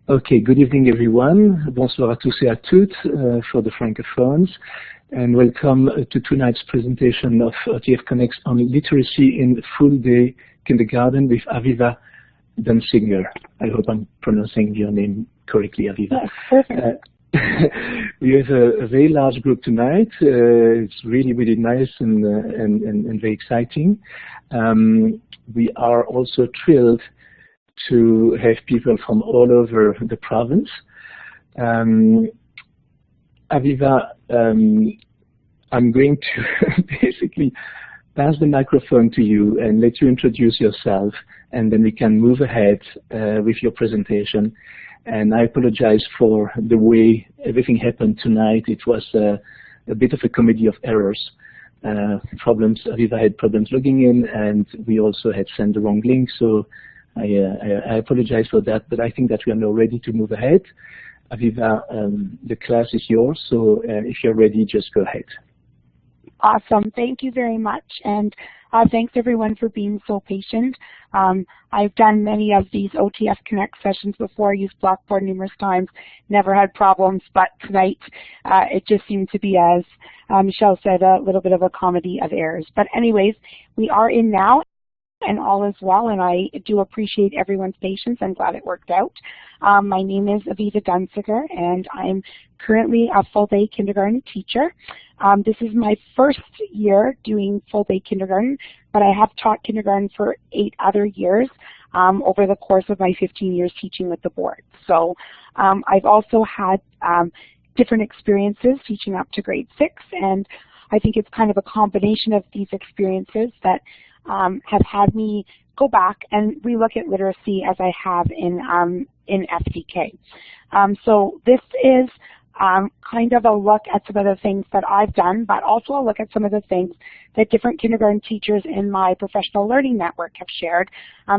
Okay, good evening everyone. Bonsoir à tous et à toutes for the francophones, and welcome to tonight's presentation of TF Connects on literacy in full day kindergarten with Aviva Dunsinger. I hope I'm pronouncing your name correctly, Aviva. Yes, perfect. We have a very large group tonight. It's really, really nice and very exciting. We are also thrilled to have people from all over the province. Aviva, I'm going to basically pass the microphone to you and let you introduce yourself, and then we can move ahead with your presentation. And I apologize for the way everything happened tonight. It was a bit of a comedy of errors. Aviva had problems logging in, and we also had sent the wrong link, so I apologize for that, but I think that we are now ready to move ahead. Aviva, the class is yours, so if you're ready, just go ahead. Awesome. Thank you very much, and thanks everyone for being so patient. I've done many of these OTF Connect sessions before. I used Blackboard numerous times, never had problems, but tonight it just seemed to be, as Michelle said, a little bit of a comedy of errors. But anyways, we are in now, and all is well, and I do appreciate everyone's patience. I'm glad it worked out. My name is Aviva Dunsinger, and I'm currently a full-day kindergarten teacher. This is my first year doing full-day kindergarten, but I have taught kindergarten for 8 other years over the course of my 15 years teaching with the board. So I've also had different experiences teaching up to grade 6, and I think it's kind of a combination of these experiences that have had me go back and relook at literacy as I have in FDK. So this is kind of a look at some of the things that I've done, but also a look at some of the things that different kindergarten teachers in my professional learning network have shared,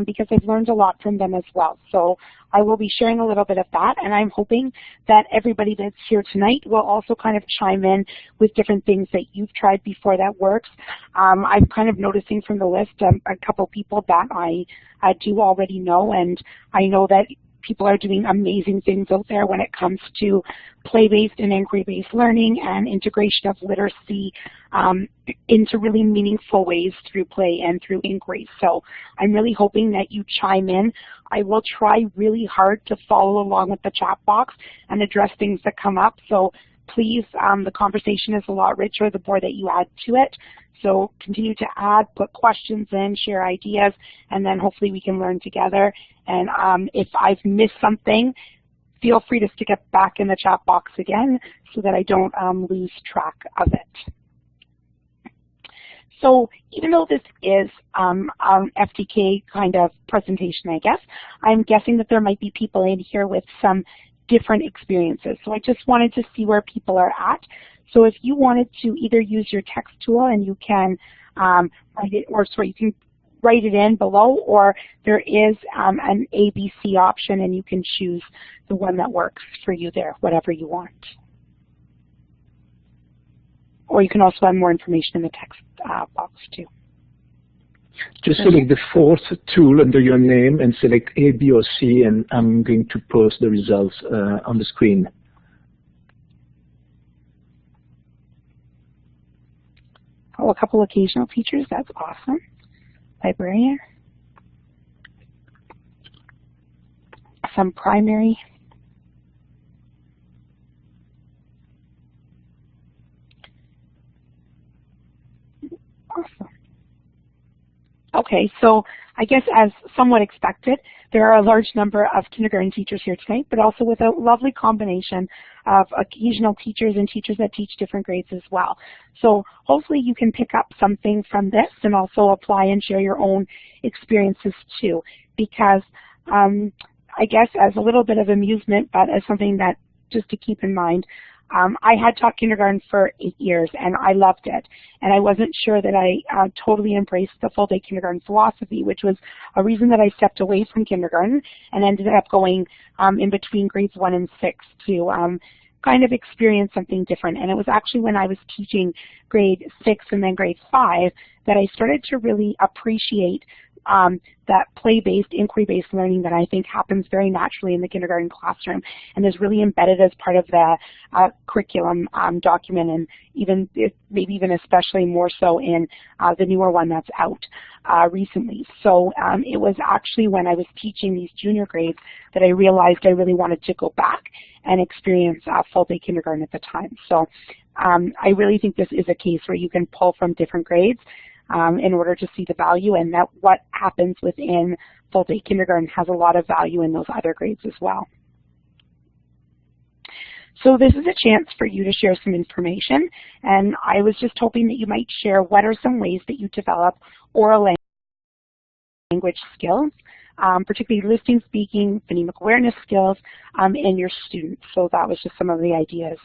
because I've learned a lot from them as well. So I will be sharing a little bit of that, and I'm hoping that everybody that's here tonight will also kind of chime in with different things that you've tried before that works. I'm kind of noticing from the list a couple people that I do already know, and I know that people are doing amazing things out there when it comes to play-based and inquiry-based learning and integration of literacy into really meaningful ways through play and through inquiry. So I'm really hoping that you chime in. I will try really hard to follow along with the chat box and address things that come up. So please, the conversation is a lot richer the more that you add to it. So continue to add, put questions in, share ideas, and then hopefully we can learn together. And if I've missed something, feel free to stick it back in the chat box again so that I don't lose track of it. So even though this is an FDK kind of presentation, I guess, I'm guessing that there might be people in here with some different experiences. So I just wanted to see where people are at. So if you wanted to either use your text tool and you can write it, or sorry, you can write it in below, or there is an ABC option and you can choose the one that works for you there, whatever you want. Or you can also add more information in the text box too. Just select the fourth tool under your name and select A, B, or C, and I'm going to post the results on the screen. Oh, a couple occasional teachers, that's awesome. Librarian. Some primary. Awesome. Okay, so I guess as somewhat expected, there are a large number of kindergarten teachers here tonight, but also with a lovely combination of occasional teachers and teachers that teach different grades as well. So hopefully you can pick up something from this and also apply and share your own experiences too, because I guess as a little bit of amusement, but as something that just to keep in mind, I had taught kindergarten for 8 years and I loved it. And I wasn't sure that I totally embraced the full day kindergarten philosophy, which was a reason that I stepped away from kindergarten and ended up going in between grades 1 and 6 to kind of experience something different. And it was actually when I was teaching grade 6 and then grade 5 that I started to really appreciate that play-based, inquiry-based learning that I think happens very naturally in the kindergarten classroom and is really embedded as part of the curriculum document, and even maybe even especially more so in the newer one that's out recently. So it was actually when I was teaching these junior grades that I realized I really wanted to go back and experience full-day kindergarten at the time. So I really think this is a case where you can pull from different grades in order to see the value, and that what happens within full-day kindergarten has a lot of value in those other grades as well. So this is a chance for you to share some information, and I was just hoping that you might share what are some ways that you develop oral language skills, particularly listening, speaking, phonemic awareness skills in your students. So that was just some of the ideas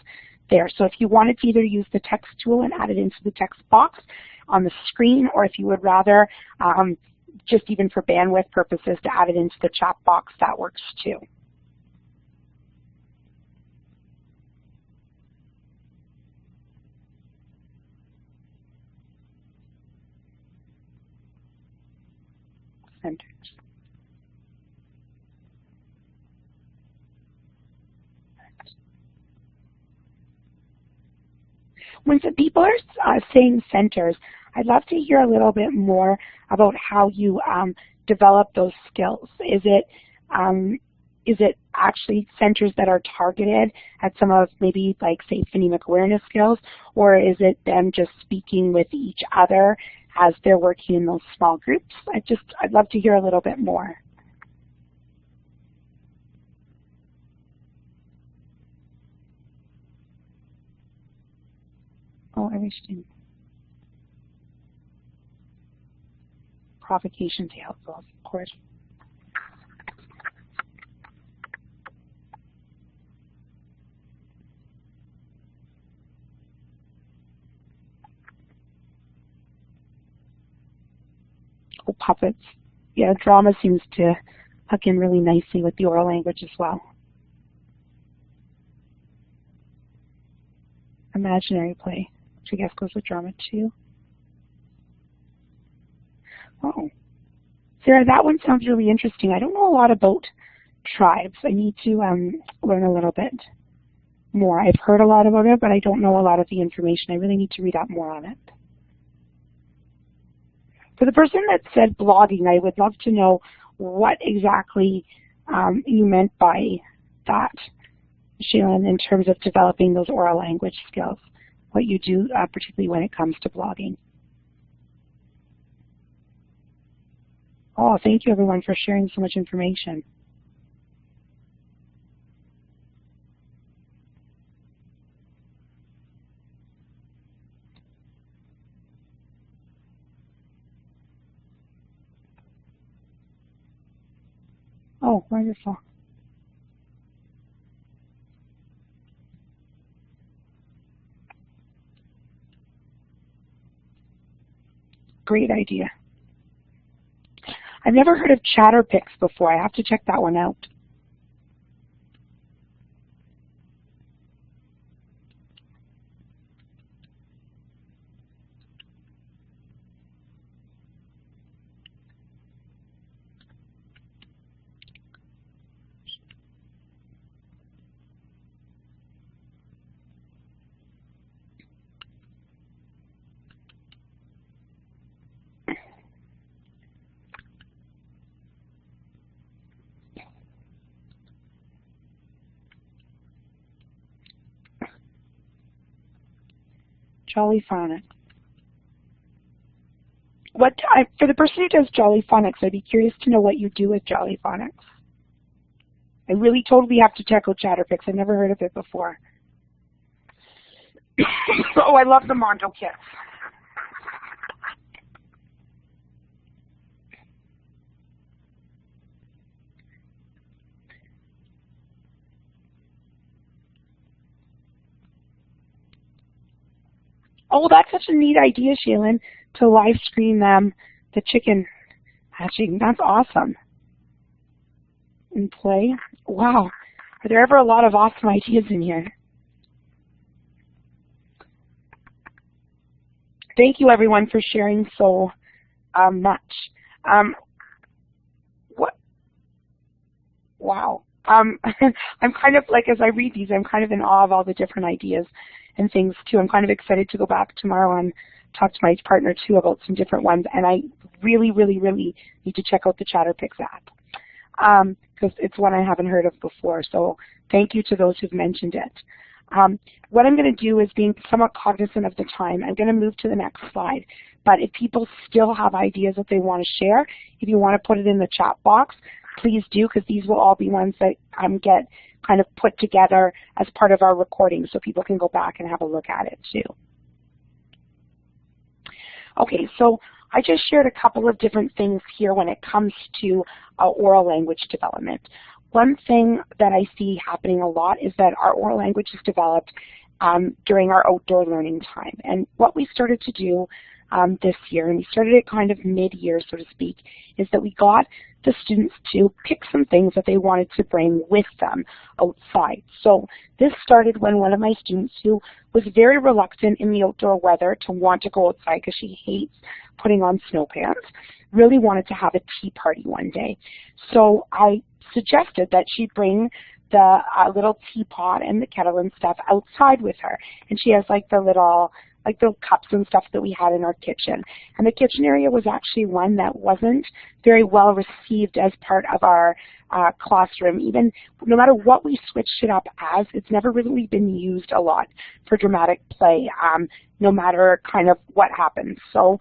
there. So if you wanted to either use the text tool and add it into the text box on the screen, or if you would rather, just even for bandwidth purposes, to add it into the chat box, that works too. Centers. When some people are saying centers, I'd love to hear a little bit more about how you develop those skills. Is it actually centers that are targeted at some of maybe like say phonemic awareness skills, or is it them just speaking with each other as they're working in those small groups? I'd love to hear a little bit more. Oh, I wish to. Provocation to help those, of course. Oh, puppets. Yeah, drama seems to hook in really nicely with the oral language as well. Imaginary play, which I guess goes with drama too. Oh, Sarah, that one sounds really interesting. I don't know a lot about tribes. I need to learn a little bit more. I've heard a lot about it, but I don't know a lot of the information. I really need to read up more on it. For the person that said blogging, I would love to know what exactly you meant by that, Shaylin, in terms of developing those oral language skills, what you do particularly when it comes to blogging. Oh, thank you everyone for sharing so much information. Oh, wonderful. Great idea. I've never heard of Chatterpix before. I have to check that one out. Jolly Phonics. For the person who does Jolly Phonics, I'd be curious to know what you do with Jolly Phonics. I really totally have to check out Chatterpix. I've never heard of it before. Oh, I love the Mondo kits. Oh, that's such a neat idea, Shaylin, to live stream them, the chicken hatching. That's awesome. And play. Wow. Are there ever a lot of awesome ideas in here? Thank you, everyone, for sharing so much. wow. I'm kind of, like, as I read these, I'm kind of in awe of all the different ideas and things, too. I'm kind of excited to go back tomorrow and talk to my partner, too, about some different ones. And I really, really, really need to check out the Chatterpix app because it's one I haven't heard of before. So thank you to those who've mentioned it. What I'm going to do is, being somewhat cognizant of the time, I'm going to move to the next slide. But if people still have ideas that they want to share, if you want to put it in the chat box, please do, because these will all be ones that get kind of put together as part of our recording so people can go back and have a look at it too. Okay, so I just shared a couple of different things here when it comes to oral language development. One thing that I see happening a lot is that our oral language is developed during our outdoor learning time. And what we started to do this year, and we started it kind of mid-year, so to speak, is that we got the students to pick some things that they wanted to bring with them outside. So this started when one of my students, who was very reluctant in the outdoor weather to want to go outside because she hates putting on snow pants, really wanted to have a tea party one day. So I suggested that she bring the little teapot and the kettle and stuff outside with her. And she has like the little cups and stuff that we had in our kitchen. And the kitchen area was actually one that wasn't very well received as part of our classroom. Even no matter what we switched it up as, it's never really been used a lot for dramatic play, no matter kind of what happens. So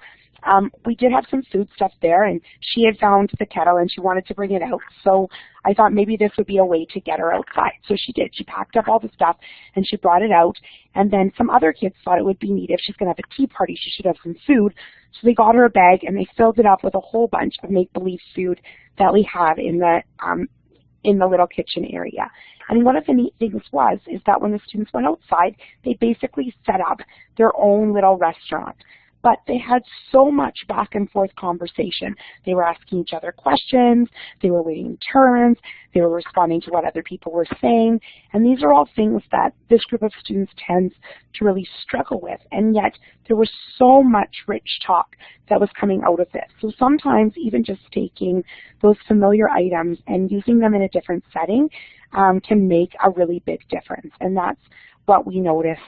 we did have some food stuff there, and she had found the kettle and she wanted to bring it out. So I thought maybe this would be a way to get her outside. So she did. She packed up all the stuff and she brought it out. And then some other kids thought it would be neat. If she's going to have a tea party, she should have some food. So they got her a bag and they filled it up with a whole bunch of make-believe food that we had in the little kitchen area. And one of the neat things is that when the students went outside, they basically set up their own little restaurant. But they had so much back and forth conversation. They were asking each other questions, they were waiting turns, they were responding to what other people were saying, and these are all things that this group of students tends to really struggle with, and yet there was so much rich talk that was coming out of this. So sometimes even just taking those familiar items and using them in a different setting can make a really big difference, and that's what we noticed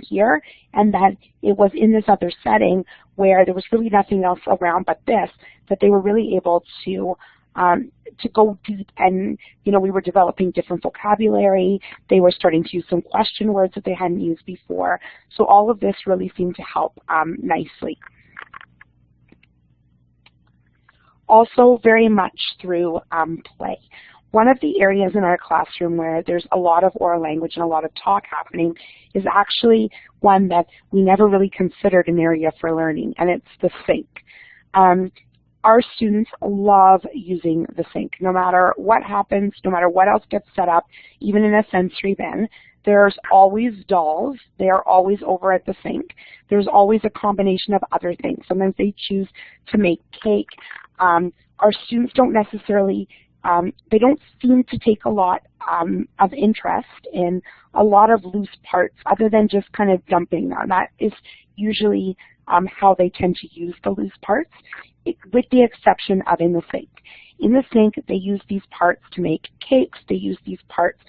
here, and that it was in this other setting where there was really nothing else around but this, that they were really able to go deep, and we were developing different vocabulary. They were starting to use some question words that they hadn't used before. So all of this really seemed to help nicely. Also very much through play. One of the areas in our classroom where there's a lot of oral language and a lot of talk happening is actually one that we never really considered an area for learning, and it's the sink. Our students love using the sink. No matter what happens, no matter what else gets set up, even in a sensory bin, there's always dolls. They are always over at the sink. There's always a combination of other things. Sometimes they choose to make cake. Our students don't necessarily they don't seem to take a lot of interest in a lot of loose parts other than just kind of dumping them. That is usually how they tend to use the loose parts, with the exception of in the sink. In the sink, they use these parts to make cakes. They use these parts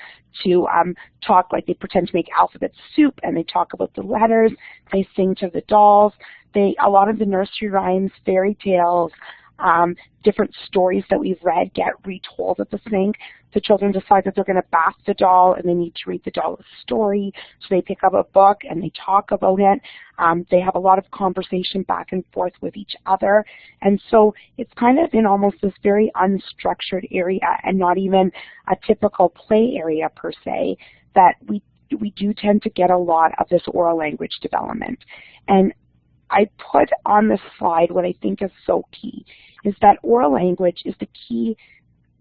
to talk, like they pretend to make alphabet soup, and they talk about the letters. They sing to the dolls. A lot of the nursery rhymes, fairy tales, different stories that we've read get retold at the sink. The children decide that they're going to bath the doll and they need to read the doll a story, so they pick up a book and they talk about it. They have a lot of conversation back and forth with each other, and so it's kind of in almost this very unstructured area and not even a typical play area per se, that we do tend to get a lot of this oral language development. And I put on this slide what I think is so key, is that oral language is the key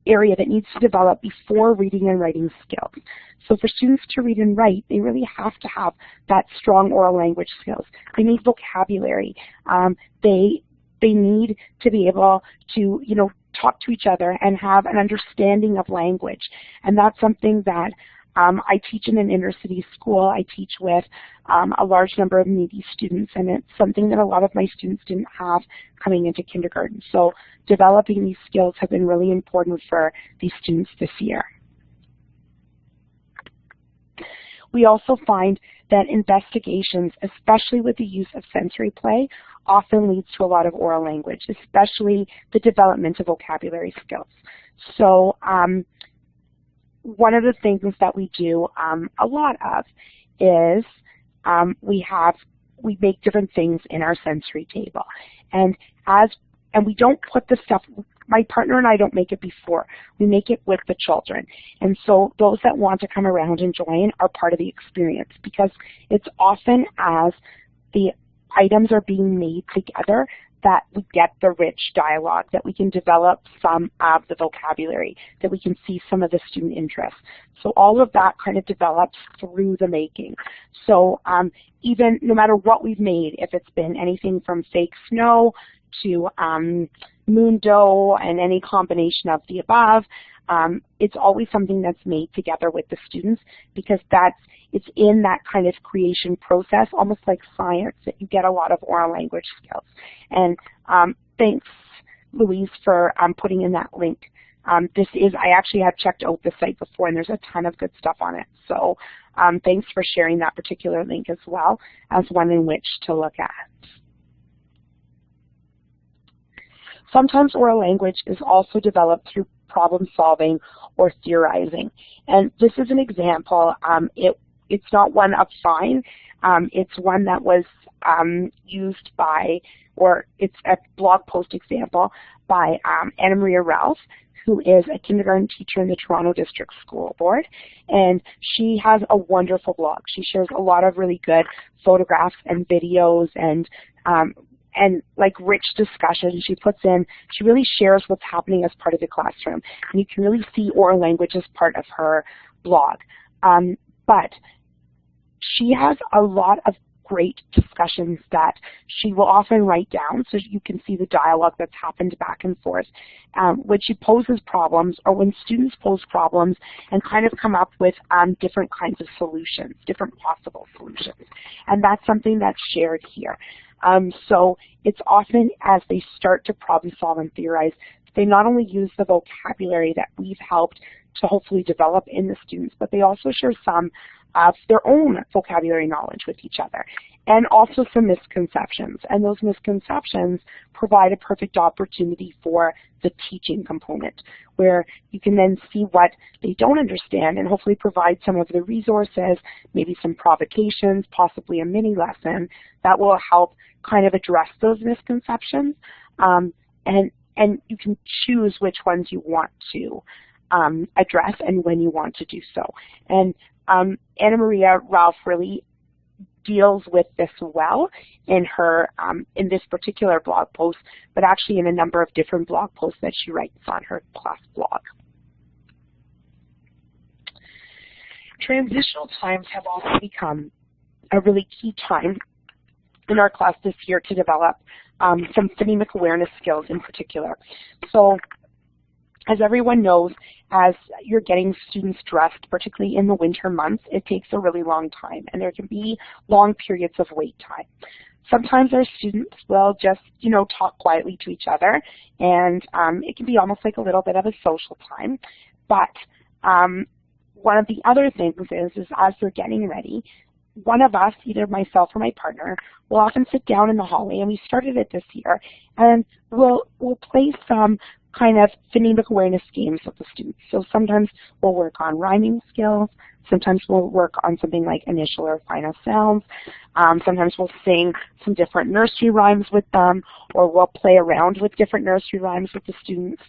area that needs to develop before reading and writing skills. So for students to read and write, they really have to have that strong oral language skills. They need vocabulary. They need to be able to, talk to each other and have an understanding of language. And that's something that I teach in an inner city school. I teach with a large number of needy students, and it's something that a lot of my students didn't have coming into kindergarten. So developing these skills have been really important for these students this year. We also find that investigations, especially with the use of sensory play, often leads to a lot of oral language, especially the development of vocabulary skills. So one of the things that we do a lot of is we make different things in our sensory table, and we don't put the stuff. My partner and I don't make it before. We make it with the children. And so those that want to come around and join are part of the experience, because it's often as the items are being made together that we get the rich dialogue, that we can develop some of the vocabulary, that we can see some of the student interest. So all of that kind of develops through the making. So even no matter what we've made, if it's been anything from fake snow to moon dough and any combination of the above, it's always something that's made together with the students, because it's in that kind of creation process, almost like science, that you get a lot of oral language skills. And thanks, Louise, for putting in that link. I actually have checked out the site before, and there's a ton of good stuff on it. So thanks for sharing that particular link as well as one in which to look at. Sometimes oral language is also developed through problem solving or theorizing. And this is an example. It's not one of fine. It's one that was used by, or it's a blog post example by Anna Maria Ralph, who is a kindergarten teacher in the Toronto District School Board. And she has a wonderful blog. She shares a lot of really good photographs and videos and like rich discussion. She really shares what's happening as part of the classroom. And you can really see oral language as part of her blog. But she has a lot of great discussions that she will often write down, so you can see the dialogue that's happened back and forth when she poses problems, or when students pose problems and kind of come up with different kinds of solutions, different possible solutions. And that's something that's shared here. So it's often as they start to problem solve and theorize, they not only use the vocabulary that we've helped to hopefully develop in the students, but they also share some of their own vocabulary knowledge with each other, and also some misconceptions. And those misconceptions provide a perfect opportunity for the teaching component, where you can then see what they don't understand and hopefully provide some of the resources, maybe some provocations, possibly a mini lesson that will help kind of address those misconceptions. And you can choose which ones you want to address and when you want to do so. And Anna Maria Ralph really deals with this well in her in this particular blog post, but actually in a number of different blog posts that she writes on her class blog. Transitional times have also become a really key time in our class this year to develop some phonemic awareness skills in particular. So, as everyone knows, as you're getting students dressed, particularly in the winter months, it takes a really long time, and there can be long periods of wait time. Sometimes our students will just, talk quietly to each other, and it can be almost like a little bit of a social time. But one of the other things is as they're getting ready, one of us, either myself or my partner, will often sit down in the hallway, and we started it this year, and we'll play some kind of phonemic awareness games with the students. So sometimes we'll work on rhyming skills, sometimes we'll work on something like initial or final sounds, sometimes we'll sing some different nursery rhymes with them, or we'll play around with different nursery rhymes with the students.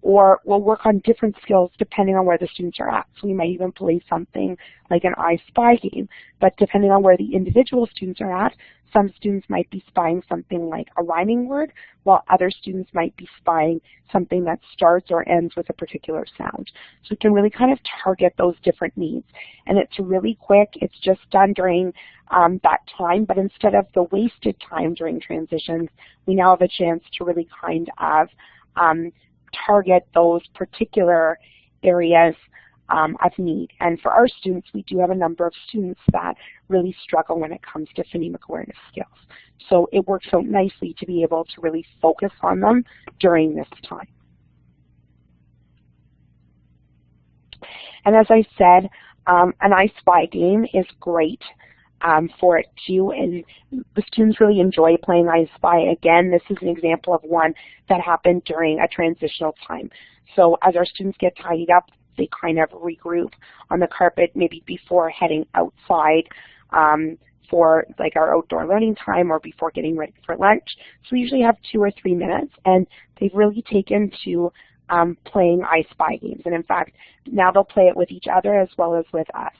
Or we'll work on different skills depending on where the students are at. So we might even play something like an I Spy game, but depending on where the individual students are at, some students might be spying something like a rhyming word, while other students might be spying something that starts or ends with a particular sound. So we can really kind of target those different needs. And it's really quick. It's just done during that time, but instead of the wasted time during transitions, we now have a chance to really kind of target those particular areas of need. And for our students, we do have a number of students that really struggle when it comes to phonemic awareness skills. So it works out nicely to be able to really focus on them during this time. And as I said, an I Spy game is great for it too, and the students really enjoy playing I Spy. Again, this is an example of one that happened during a transitional time. So as our students get tidied up, they kind of regroup on the carpet maybe before heading outside for like our outdoor learning time or before getting ready for lunch. So we usually have 2 or 3 minutes, and they've really taken to playing I Spy games. And in fact, now they'll play it with each other as well as with us.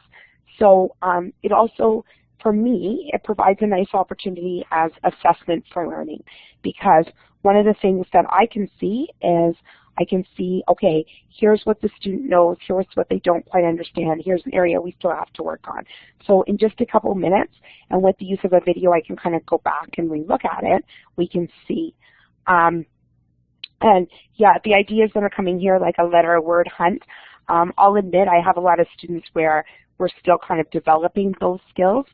So it also, for me, it provides a nice opportunity as assessment for learning, because one of the things that I can see is I can see, okay, here's what the student knows, here's what they don't quite understand, here's an area we still have to work on. So in just a couple minutes, and with the use of a video, I can kind of go back and relook at it, we can see. And yeah, the ideas that are coming here, like a letter word hunt, I'll admit I have a lot of students where we're still kind of developing those skills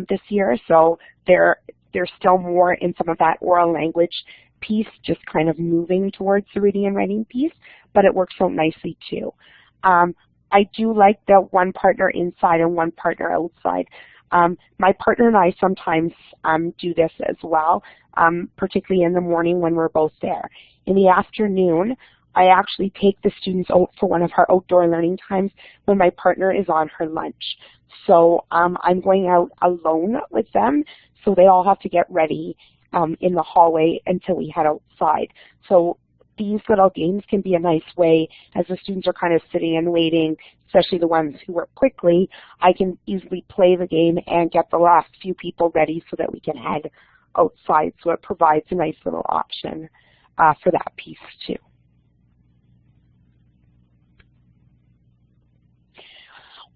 this year, so they're still more in some of that oral language piece, just kind of moving towards the reading and writing piece, but it works out nicely too. I do like the one partner inside and one partner outside. My partner and I sometimes do this as well, particularly in the morning when we're both there. In the afternoon, I actually take the students out for one of our outdoor learning times when my partner is on her lunch. So I'm going out alone with them, so they all have to get ready in the hallway until we head outside. So these little games can be a nice way, as the students are kind of sitting and waiting, especially the ones who work quickly, I can easily play the game and get the last few people ready so that we can head outside. So it provides a nice little option for that piece too.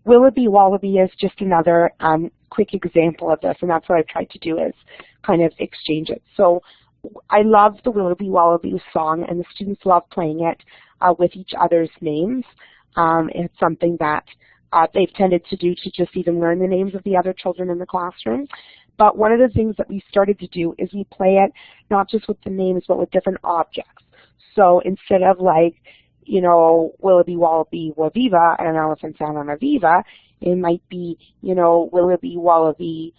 Willaby Wallaby is just another quick example of this, and that's what I've tried to do is kind of exchange it. So I love the Willaby Wallaby song, and the students love playing it with each other's names. It's something that they've tended to do to just even learn the names of the other children in the classroom. But one of the things that we started to do is we play it not just with the names, but with different objects. So instead of like, you know, Willaby, Wallaby, Waviva, and an elephant sat on a viva, it might be, you know, Willaby, Wallaby,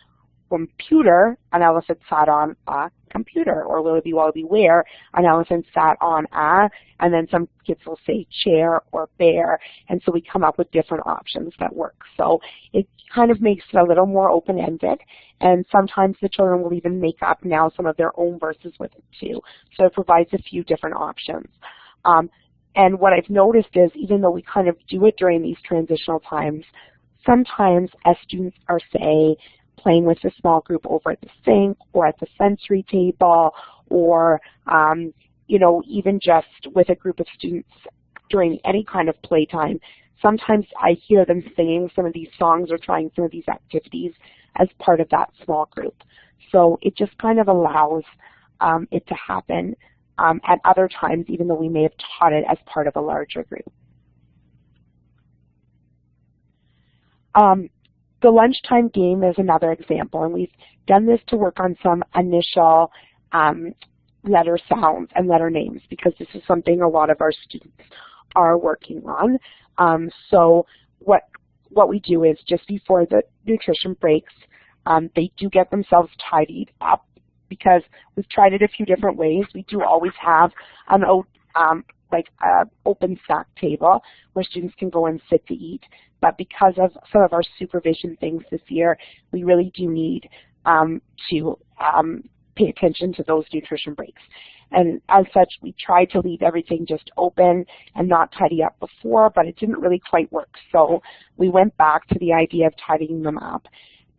computer, an elephant sat on a computer, or Willaby, Wallaby, where, an elephant sat on a, and then some kids will say chair or bear, and so we come up with different options that work. So it kind of makes it a little more open-ended, and sometimes the children will even make up now some of their own verses with it too. So it provides a few different options. And what I've noticed is, even though we kind of do it during these transitional times, sometimes as students are, say, playing with a small group over at the sink or at the sensory table, or you know, even just with a group of students during any kind of playtime, sometimes I hear them singing some of these songs or trying some of these activities as part of that small group. So it just kind of allows it to happen at other times, even though we may have taught it as part of a larger group. The lunchtime game is another example, and we've done this to work on some initial letter sounds and letter names, because this is something a lot of our students are working on. So what we do is, just before the nutrition breaks, they do get themselves tidied up, because we've tried it a few different ways. We do always have an open stack table where students can go and sit to eat. But because of some of our supervision things this year, we really do need to pay attention to those nutrition breaks. And as such, we tried to leave everything just open and not tidy up before, but it didn't really quite work. So we went back to the idea of tidying them up.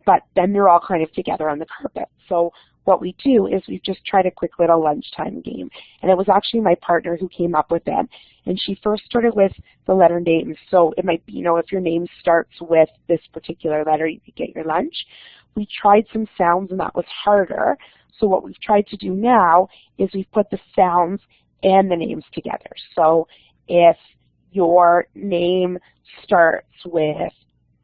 But then they're all kind of together on the carpet. So what we do is we just tried a quick little lunchtime game. And it was actually my partner who came up with it. And she first started with the letter names. So it might be, you know, if your name starts with this particular letter, you could get your lunch. We tried some sounds, and that was harder. So what we've tried to do now is we've put the sounds and the names together. So if your name starts with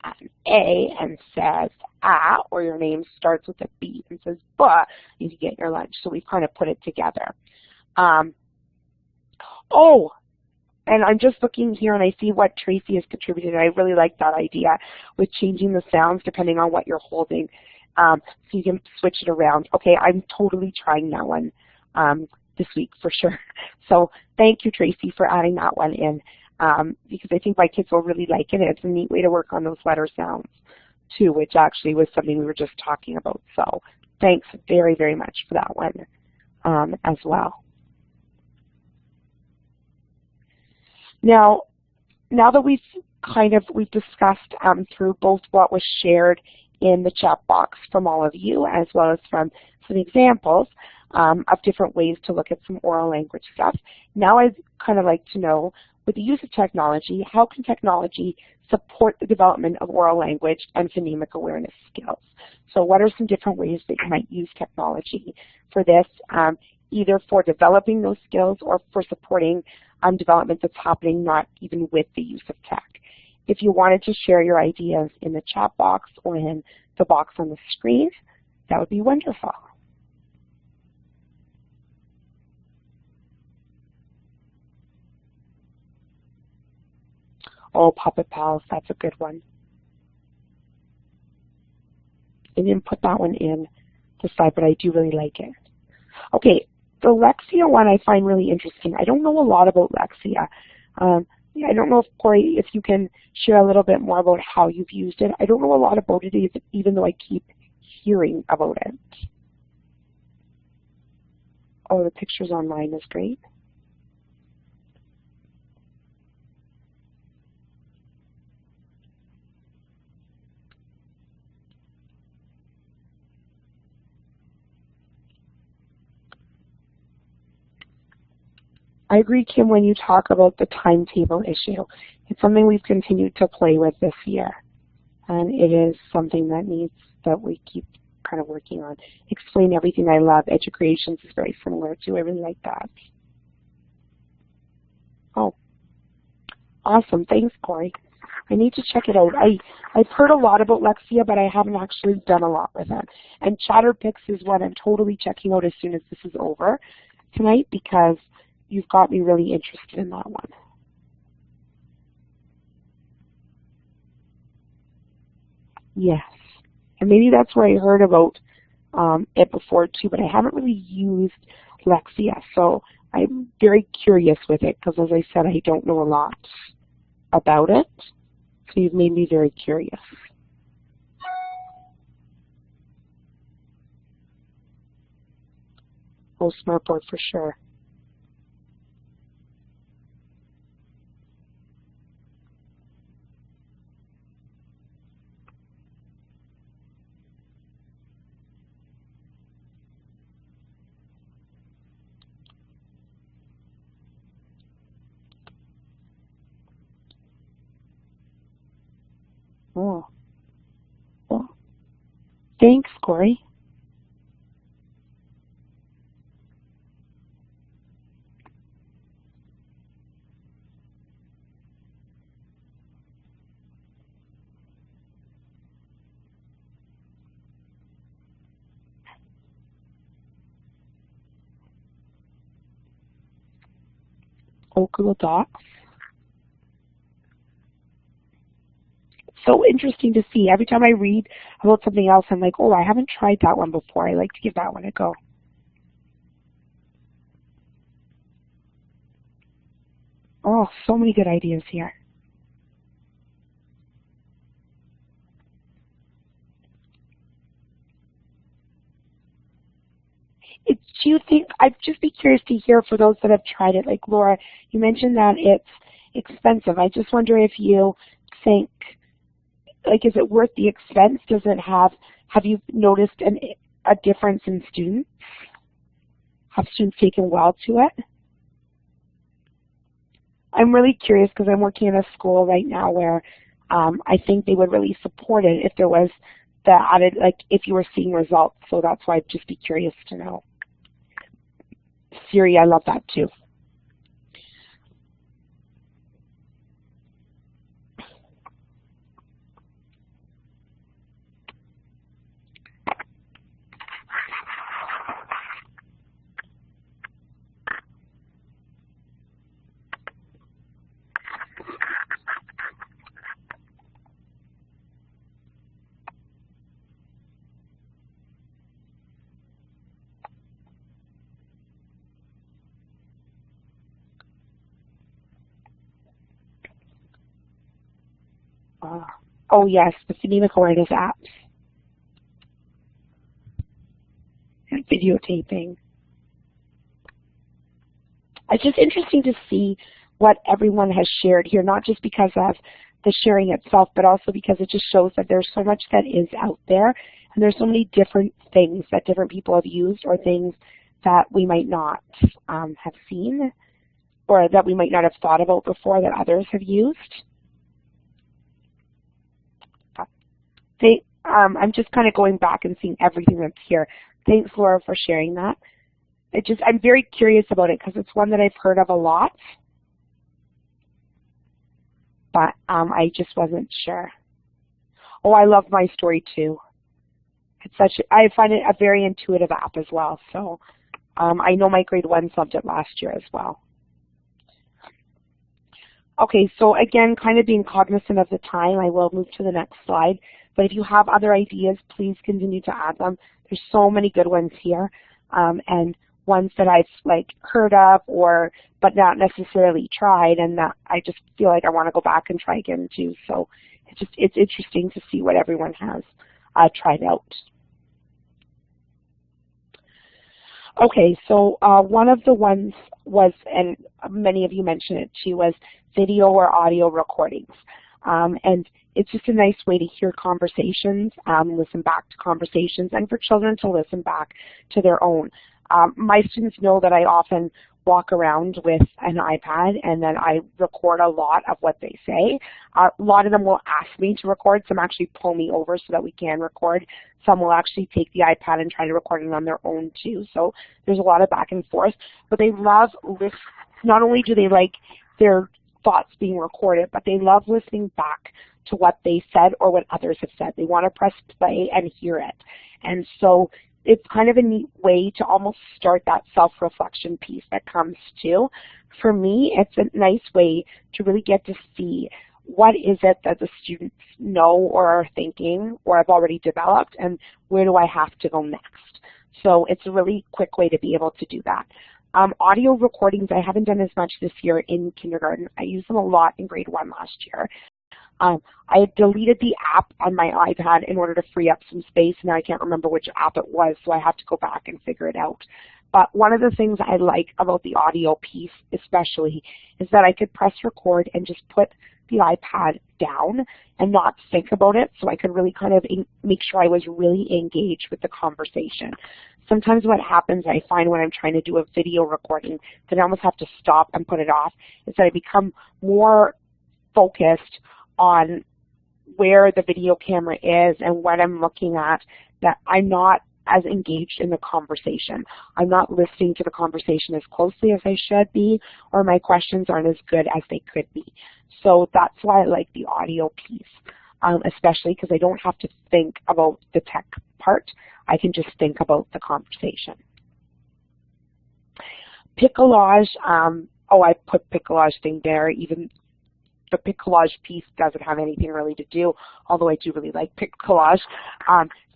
an A and says A, or your name starts with a B and says buh, you can get your lunch. So we've kind of put it together. Oh, and I'm just looking here and I see what Tracy has contributed, and I really like that idea with changing the sounds depending on what you're holding. So you can switch it around. Okay, I'm totally trying that one this week for sure. So thank you, Tracy, for adding that one in, because I think my kids will really like it. It's a neat way to work on those letter sounds too, which actually was something we were just talking about. So thanks very, very much for that one as well. Now that we've discussed through both what was shared in the chat box from all of you, as well as from some examples of different ways to look at some oral language stuff, now I'd kind of like to know, with the use of technology, how can technology support the development of oral language and phonemic awareness skills? So what are some different ways that you might use technology for this, either for developing those skills or for supporting development that's happening not even with the use of tech? If you wanted to share your ideas in the chat box or in the box on the screen, that would be wonderful. Oh, Puppet Pals, that's a good one. I didn't put that one in the slide, but I do really like it. Okay, the Lexia one I find really interesting. I don't know a lot about Lexia. I don't know if, Corey, if you can share a little bit more about how you've used it. I don't know a lot about it, even though I keep hearing about it. Oh, the pictures online is great. I agree, Kim, when you talk about the timetable issue. It's something we've continued to play with this year. And it is something that we keep kind of working on. Explain Everything I Love. Educations is very similar to. I really like that. Oh, awesome. Thanks, Corey. I need to check it out. I've heard a lot about Lexia, but I haven't actually done a lot with it. And ChatterPix is what I'm totally checking out as soon as this is over tonight, because you've got me really interested in that one. Yes, and maybe that's where I heard about it before too, but I haven't really used Lexia, so I'm very curious with it, because as I said, I don't know a lot about it, so you've made me very curious. Oh, Smartboard for sure. Oh. Well, thanks, Corey. Oh, Google Docs. So interesting to see. Every time I read about something else, I'm like, oh, I haven't tried that one before. I like to give that one a go. Oh, so many good ideas here. Do you think, I'd just be curious to hear for those that have tried it, like Laura, you mentioned that it's expensive. I just wonder if you think, like, is it worth the expense? Does it have you noticed a difference in students? Have students taken well to it? I'm really curious because I'm working in a school right now where I think they would really support it if there was the added, like if you were seeing results. So that's why I'd just be curious to know. Siri, I love that too. Oh yes, the phonemic awareness apps and videotaping. It's just interesting to see what everyone has shared here, not just because of the sharing itself, but also because it just shows that there's so much that is out there, and there's so many different things that different people have used, or things that we might not have seen, or that we might not have thought about before that others have used. I'm just kind of going back and seeing everything that's here. Thanks, Laura, for sharing that. I'm very curious about it because it's one that I've heard of a lot, but I just wasn't sure. Oh, I love My Story too. I find it a very intuitive app as well. So I know my grade 1 loved it last year as well. Okay, so again, kind of being cognizant of the time, I will move to the next slide. But if you have other ideas, please continue to add them. There's so many good ones here, and ones that I've heard of, but not necessarily tried, and that I just feel like I want to go back and try again too. So it's interesting to see what everyone has tried out. Okay, so one of the ones was, and many of you mentioned it too, was video or audio recordings. And it's just a nice way to hear conversations, listen back to conversations, and for children to listen back to their own. My students know that I often walk around with an iPad, and then I record a lot of what they say. A lot of them will ask me to record. Some actually pull me over so that we can record. Some will actually take the iPad and try to record it on their own too. So there's a lot of back and forth. But they love listening. Not only do they like their thoughts being recorded, but they love listening back to what they said or what others have said. They want to press play and hear it. And so it's kind of a neat way to almost start that self-reflection piece that comes too. For me, it's a nice way to really get to see what is it that the students know or are thinking or have already developed, and where do I have to go next? So it's a really quick way to be able to do that. Audio recordings, I haven't done as much this year in kindergarten. I used them a lot in grade 1 last year. I had deleted the app on my iPad in order to free up some space. Now I can't remember which app it was, so I have to go back and figure it out. But one of the things I like about the audio piece especially is that I could press record and just put the iPad down and not think about it, so I could really kind of make sure I was really engaged with the conversation. Sometimes what happens, I find when I'm trying to do a video recording, that I almost have to stop and put it off, is that I become more focused on where the video camera is and what I'm looking at, that I'm not as engaged in the conversation. I'm not listening to the conversation as closely as I should be, or my questions aren't as good as they could be. So that's why I like the audio piece, especially because I don't have to think about the tech part. I can just think about the conversation. Picolage, oh, I put Picolage thing there, even the Picolage piece doesn't have anything really to do, although I do really like Picolage.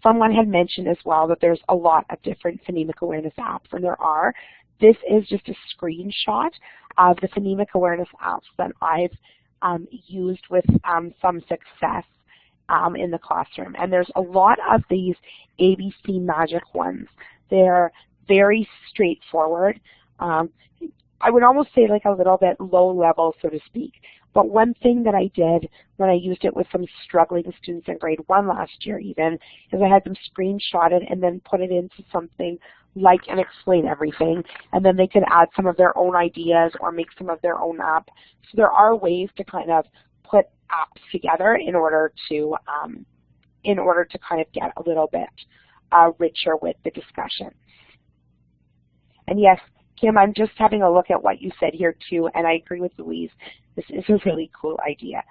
Someone had mentioned as well that there's a lot of different phonemic awareness apps, and there are. This is just a screenshot of the phonemic awareness apps that I've used with some success in the classroom. And there's a lot of these ABC Magic ones. They're very straightforward. I would almost say like a little bit low level, so to speak. But one thing that I did when I used it with some struggling students in grade 1 last year even, is I had them screenshot it and then put it into something like an Explain Everything, and then they could add some of their own ideas or make some of their own app. So there are ways to kind of put apps together in order to kind of get a little bit richer with the discussion. And yes, Kim, I'm just having a look at what you said here too, and I agree with Louise. This is a really cool idea.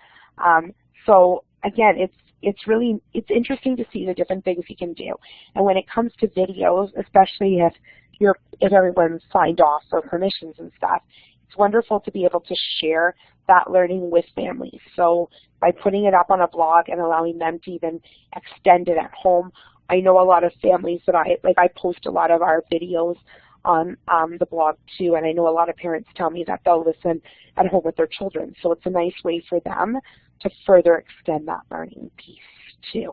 So again, it's interesting to see the different things you can do. And when it comes to videos, especially if everyone's signed off for permissions and stuff, it's wonderful to be able to share that learning with families. So by putting it up on a blog and allowing them to even extend it at home, I know a lot of families that I post a lot of our videos on the blog too, and I know a lot of parents tell me that they'll listen at home with their children, so it's a nice way for them to further extend that learning piece too.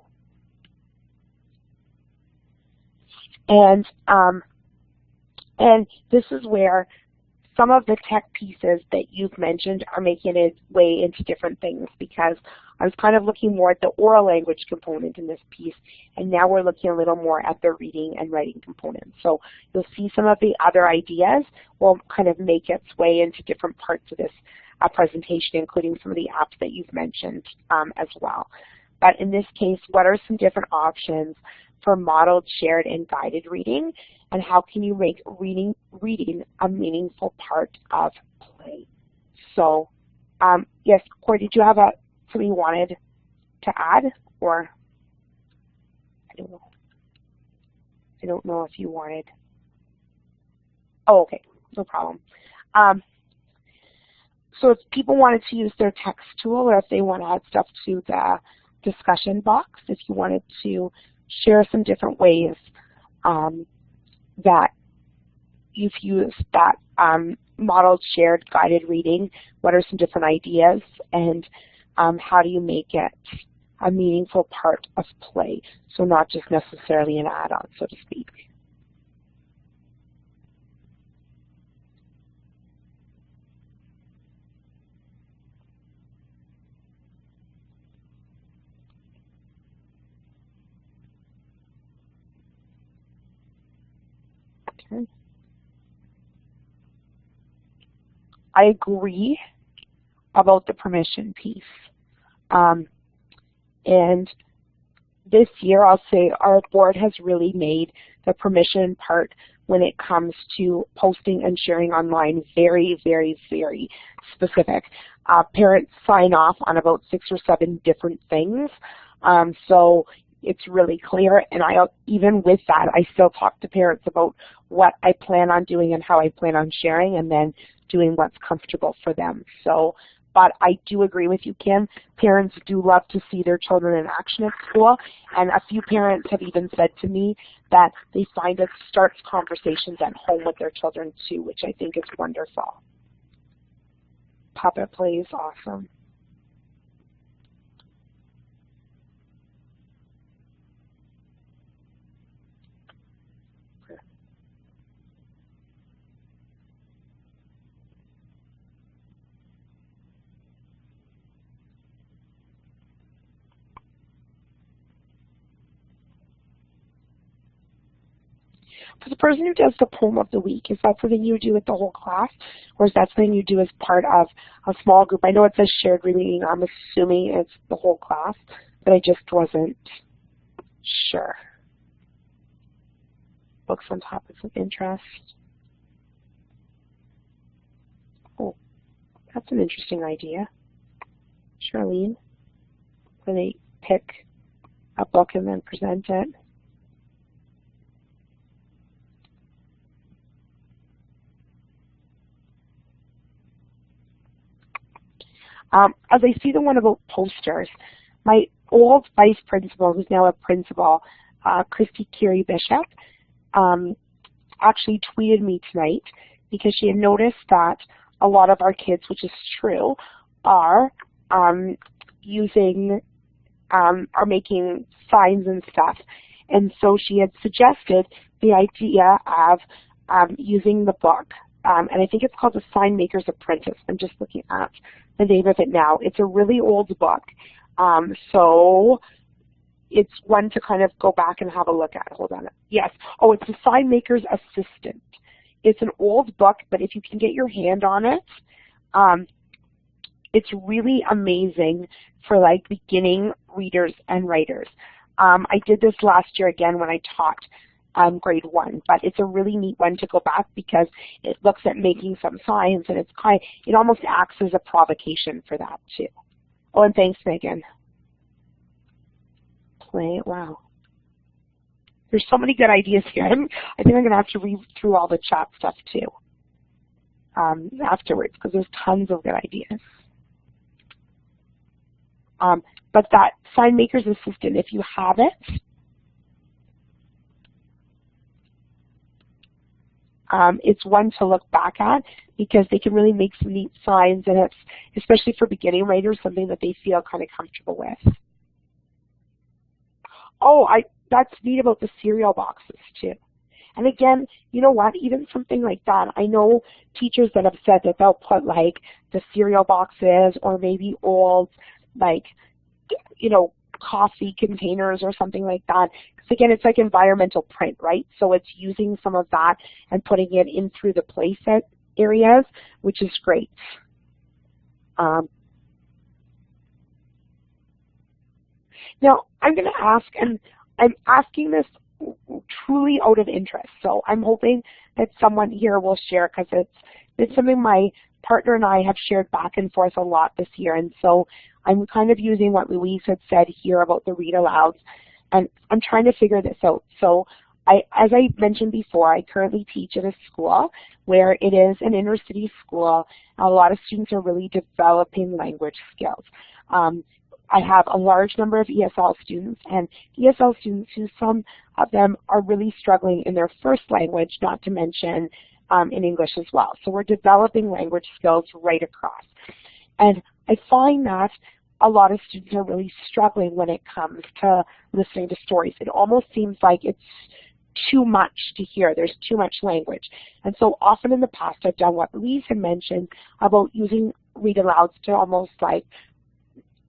And this is where some of the tech pieces that you've mentioned are making its way into different things, because I was kind of looking more at the oral language component in this piece, and now we're looking a little more at the reading and writing component. So you'll see some of the other ideas will kind of make its way into different parts of this presentation, including some of the apps that you've mentioned as well. But in this case, what are some different options for modeled, shared, and guided reading, and how can you make reading a meaningful part of play? So, yes, Corey, did you have something you wanted to add, or I don't know. I don't know if you wanted. Oh, okay, no problem. So if people wanted to use their text tool, or if they want to add stuff to the discussion box, if you wanted to share some different ways that you've used that modeled, shared, guided reading, what are some different ideas, and how do you make it a meaningful part of play, so not just necessarily an add-on, so to speak. Okay. I agree about the permission piece. And this year, I'll say our board has really made the permission part when it comes to posting and sharing online very, very, very specific. Parents sign off on about 6 or 7 different things. So it's really clear, and even with that, I still talk to parents about what I plan on doing and how I plan on sharing, and then doing what's comfortable for them. So, but I do agree with you, Kim. Parents do love to see their children in action at school, and a few parents have even said to me that they find it starts conversations at home with their children too, which I think is wonderful. Puppet play is awesome. For the person who does the poem of the week, is that something you do with the whole class, or is that something you do as part of a small group? I know it says shared reading. I'm assuming it's the whole class, but I just wasn't sure. Books on topics of interest. Oh, that's an interesting idea. Charlene, where they pick a book and then present it. As I see the one about posters, my old vice principal, who's now a principal, Christy Curie Bishop, actually tweeted me tonight because she had noticed that a lot of our kids, which is true, are making signs and stuff. And so she had suggested the idea of using the book. And I think it's called The Sign Maker's Apprentice. I'm just looking at the name of it now. It's a really old book. So it's one to kind of go back and have a look at. Hold on. Yes. Oh, it's The Sign Maker's Assistant. It's an old book, but if you can get your hand on it, it's really amazing for like beginning readers and writers. I did this last year again when I taught grade 1, but it's a really neat one to go back because it looks at making some signs, and it almost acts as a provocation for that too. Oh, and thanks, Megan. Play, wow. There's so many good ideas here. I think I'm going to have to read through all the chat stuff too afterwards, because there's tons of good ideas. But that Sign Maker's Assistant, if you have it, it's one to look back at because they can really make some neat signs, and it's, especially for beginning writers, something that they feel kind of comfortable with. Oh, that's neat about the cereal boxes too. And again, you know what, even something like that, I know teachers that have said that they'll put like the cereal boxes or maybe old, like, you know, coffee containers or something like that. Because again, it's like environmental print, right? So it's using some of that and putting it in through the play set areas, which is great. Now, I'm going to ask, and I'm asking this truly out of interest, so I'm hoping that someone here will share, because it's something my partner and I have shared back and forth a lot this year, and so I'm kind of using what Louise had said here about the read alouds, and I'm trying to figure this out. So as I mentioned before, I currently teach at a school where it is an inner city school. A lot of students are really developing language skills. I have a large number of ESL students, and ESL students who some of them are really struggling in their first language, not to mention in English as well. So we're developing language skills right across. And I find that a lot of students are really struggling when it comes to listening to stories. It almost seems like it's too much to hear. There's too much language. And so often in the past I've done what Louise had mentioned about using read alouds to almost like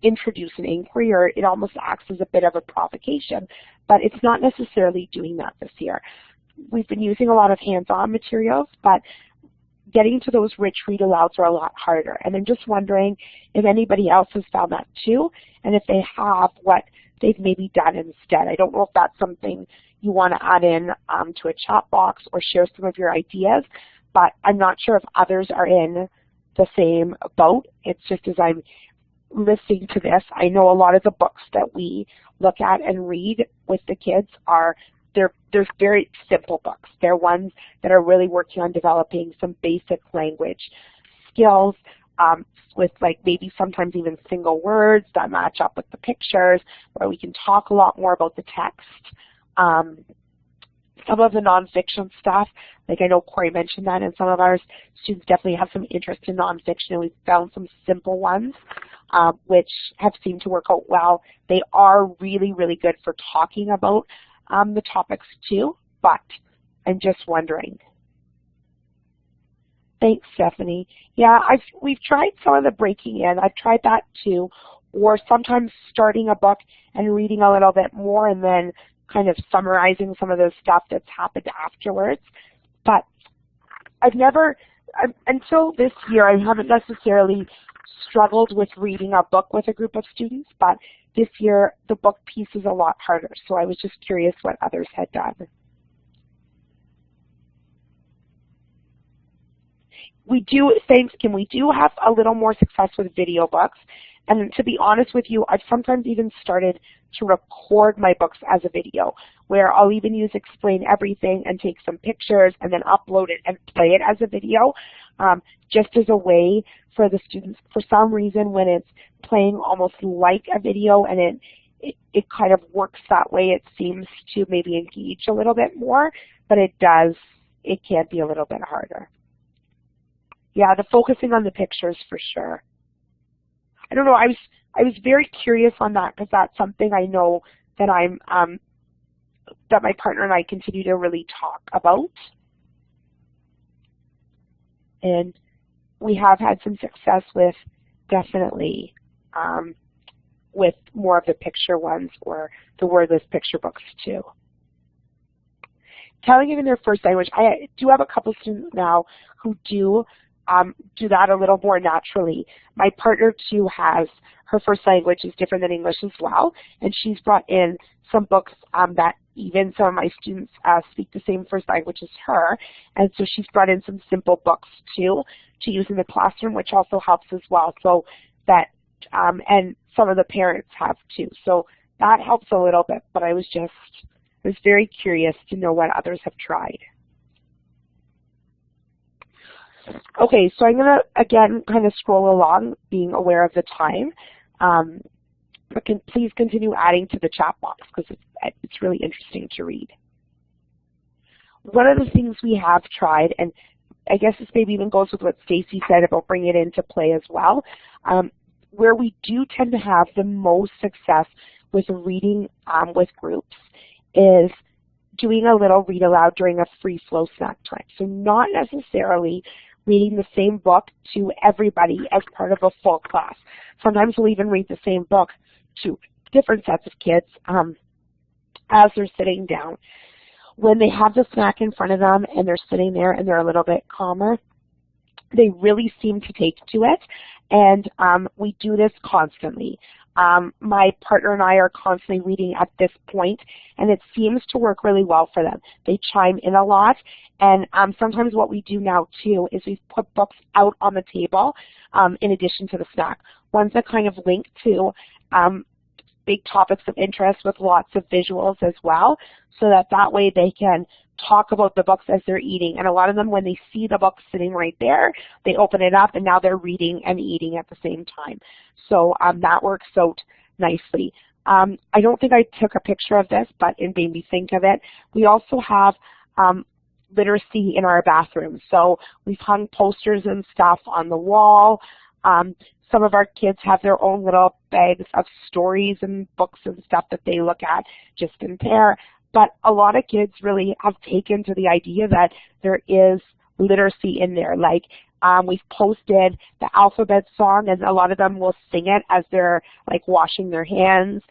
introduce an inquiry, or it almost acts as a bit of a provocation, but it's not necessarily doing that this year. We've been using a lot of hands-on materials, but getting to those rich read alouds are a lot harder. And I'm just wondering if anybody else has found that too, and if they have, what they've maybe done instead. I don't know if that's something you want to add in to a chat box or share some of your ideas, but I'm not sure if others are in the same boat. It's just as I'm listening to this, I know a lot of the books that we look at and read with the kids are, they're very simple books. They're ones that are really working on developing some basic language skills with like maybe sometimes even single words that match up with the pictures, where we can talk a lot more about the text. Some of the nonfiction stuff, like I know Corey mentioned that, and some of our students definitely have some interest in nonfiction, and we've found some simple ones which have seemed to work out well. They are really, really good for talking about the topics too, but I'm just wondering. Thanks, Stephanie. Yeah, we've tried some of the breaking in. I've tried that too, or sometimes starting a book and reading a little bit more and then kind of summarizing some of the stuff that's happened afterwards. But I've never, until this year, I haven't necessarily struggled with reading a book with a group of students, but this year the book piece is a lot harder. So I was just curious what others had done. We do, thanks Kim, we do have a little more success with video books. And to be honest with you, I've sometimes even started to record my books as a video, where I'll even use Explain Everything and take some pictures and then upload it and play it as a video, just as a way for the students, for some reason when it's playing almost like a video and it kind of works that way, it seems to maybe engage a little bit more, but it can be a little bit harder. Yeah, the focusing on the pictures for sure. I don't know, I was very curious on that, because that's something I know that that my partner and I continue to really talk about. And we have had some success with, definitely, with more of the picture ones or the wordless picture books too. Telling it in their first language, I do have a couple students now who do that a little more naturally. My partner too has, her first language is different than English as well, and she's brought in some books that even some of my students speak the same first language as her, and so she's brought in some simple books too to use in the classroom, which also helps as well. So that, and some of the parents have too, so that helps a little bit, but I was very curious to know what others have tried. Okay, so I'm going to, again, kind of scroll along, being aware of the time. But please continue adding to the chat box, because it's really interesting to read. One of the things we have tried, and I guess this maybe even goes with what Stacy said about bringing it into play as well, where we do tend to have the most success with reading with groups is doing a little read aloud during a free flow snack time. So not necessarily reading the same book to everybody as part of a full class. Sometimes we'll even read the same book to different sets of kids as they're sitting down. When they have the snack in front of them and they're sitting there and they're a little bit calmer, they really seem to take to it, and we do this constantly. My partner and I are constantly reading at this point, and it seems to work really well for them. They chime in a lot, and sometimes what we do now too is we put books out on the table in addition to the snack. Ones that kind of link to big topics of interest with lots of visuals as well, so that way they can talk about the books as they're eating. And a lot of them, when they see the book sitting right there, they open it up and now they're reading and eating at the same time. So that works out nicely. I don't think I took a picture of this, but it made me think of it. We also have literacy in our bathroom. So we've hung posters and stuff on the wall. Some of our kids have their own little bags of stories and books and stuff that they look at just in pair. But a lot of kids really have taken to the idea that there is literacy in there. Like we've posted the alphabet song, and a lot of them will sing it as they're like washing their hands.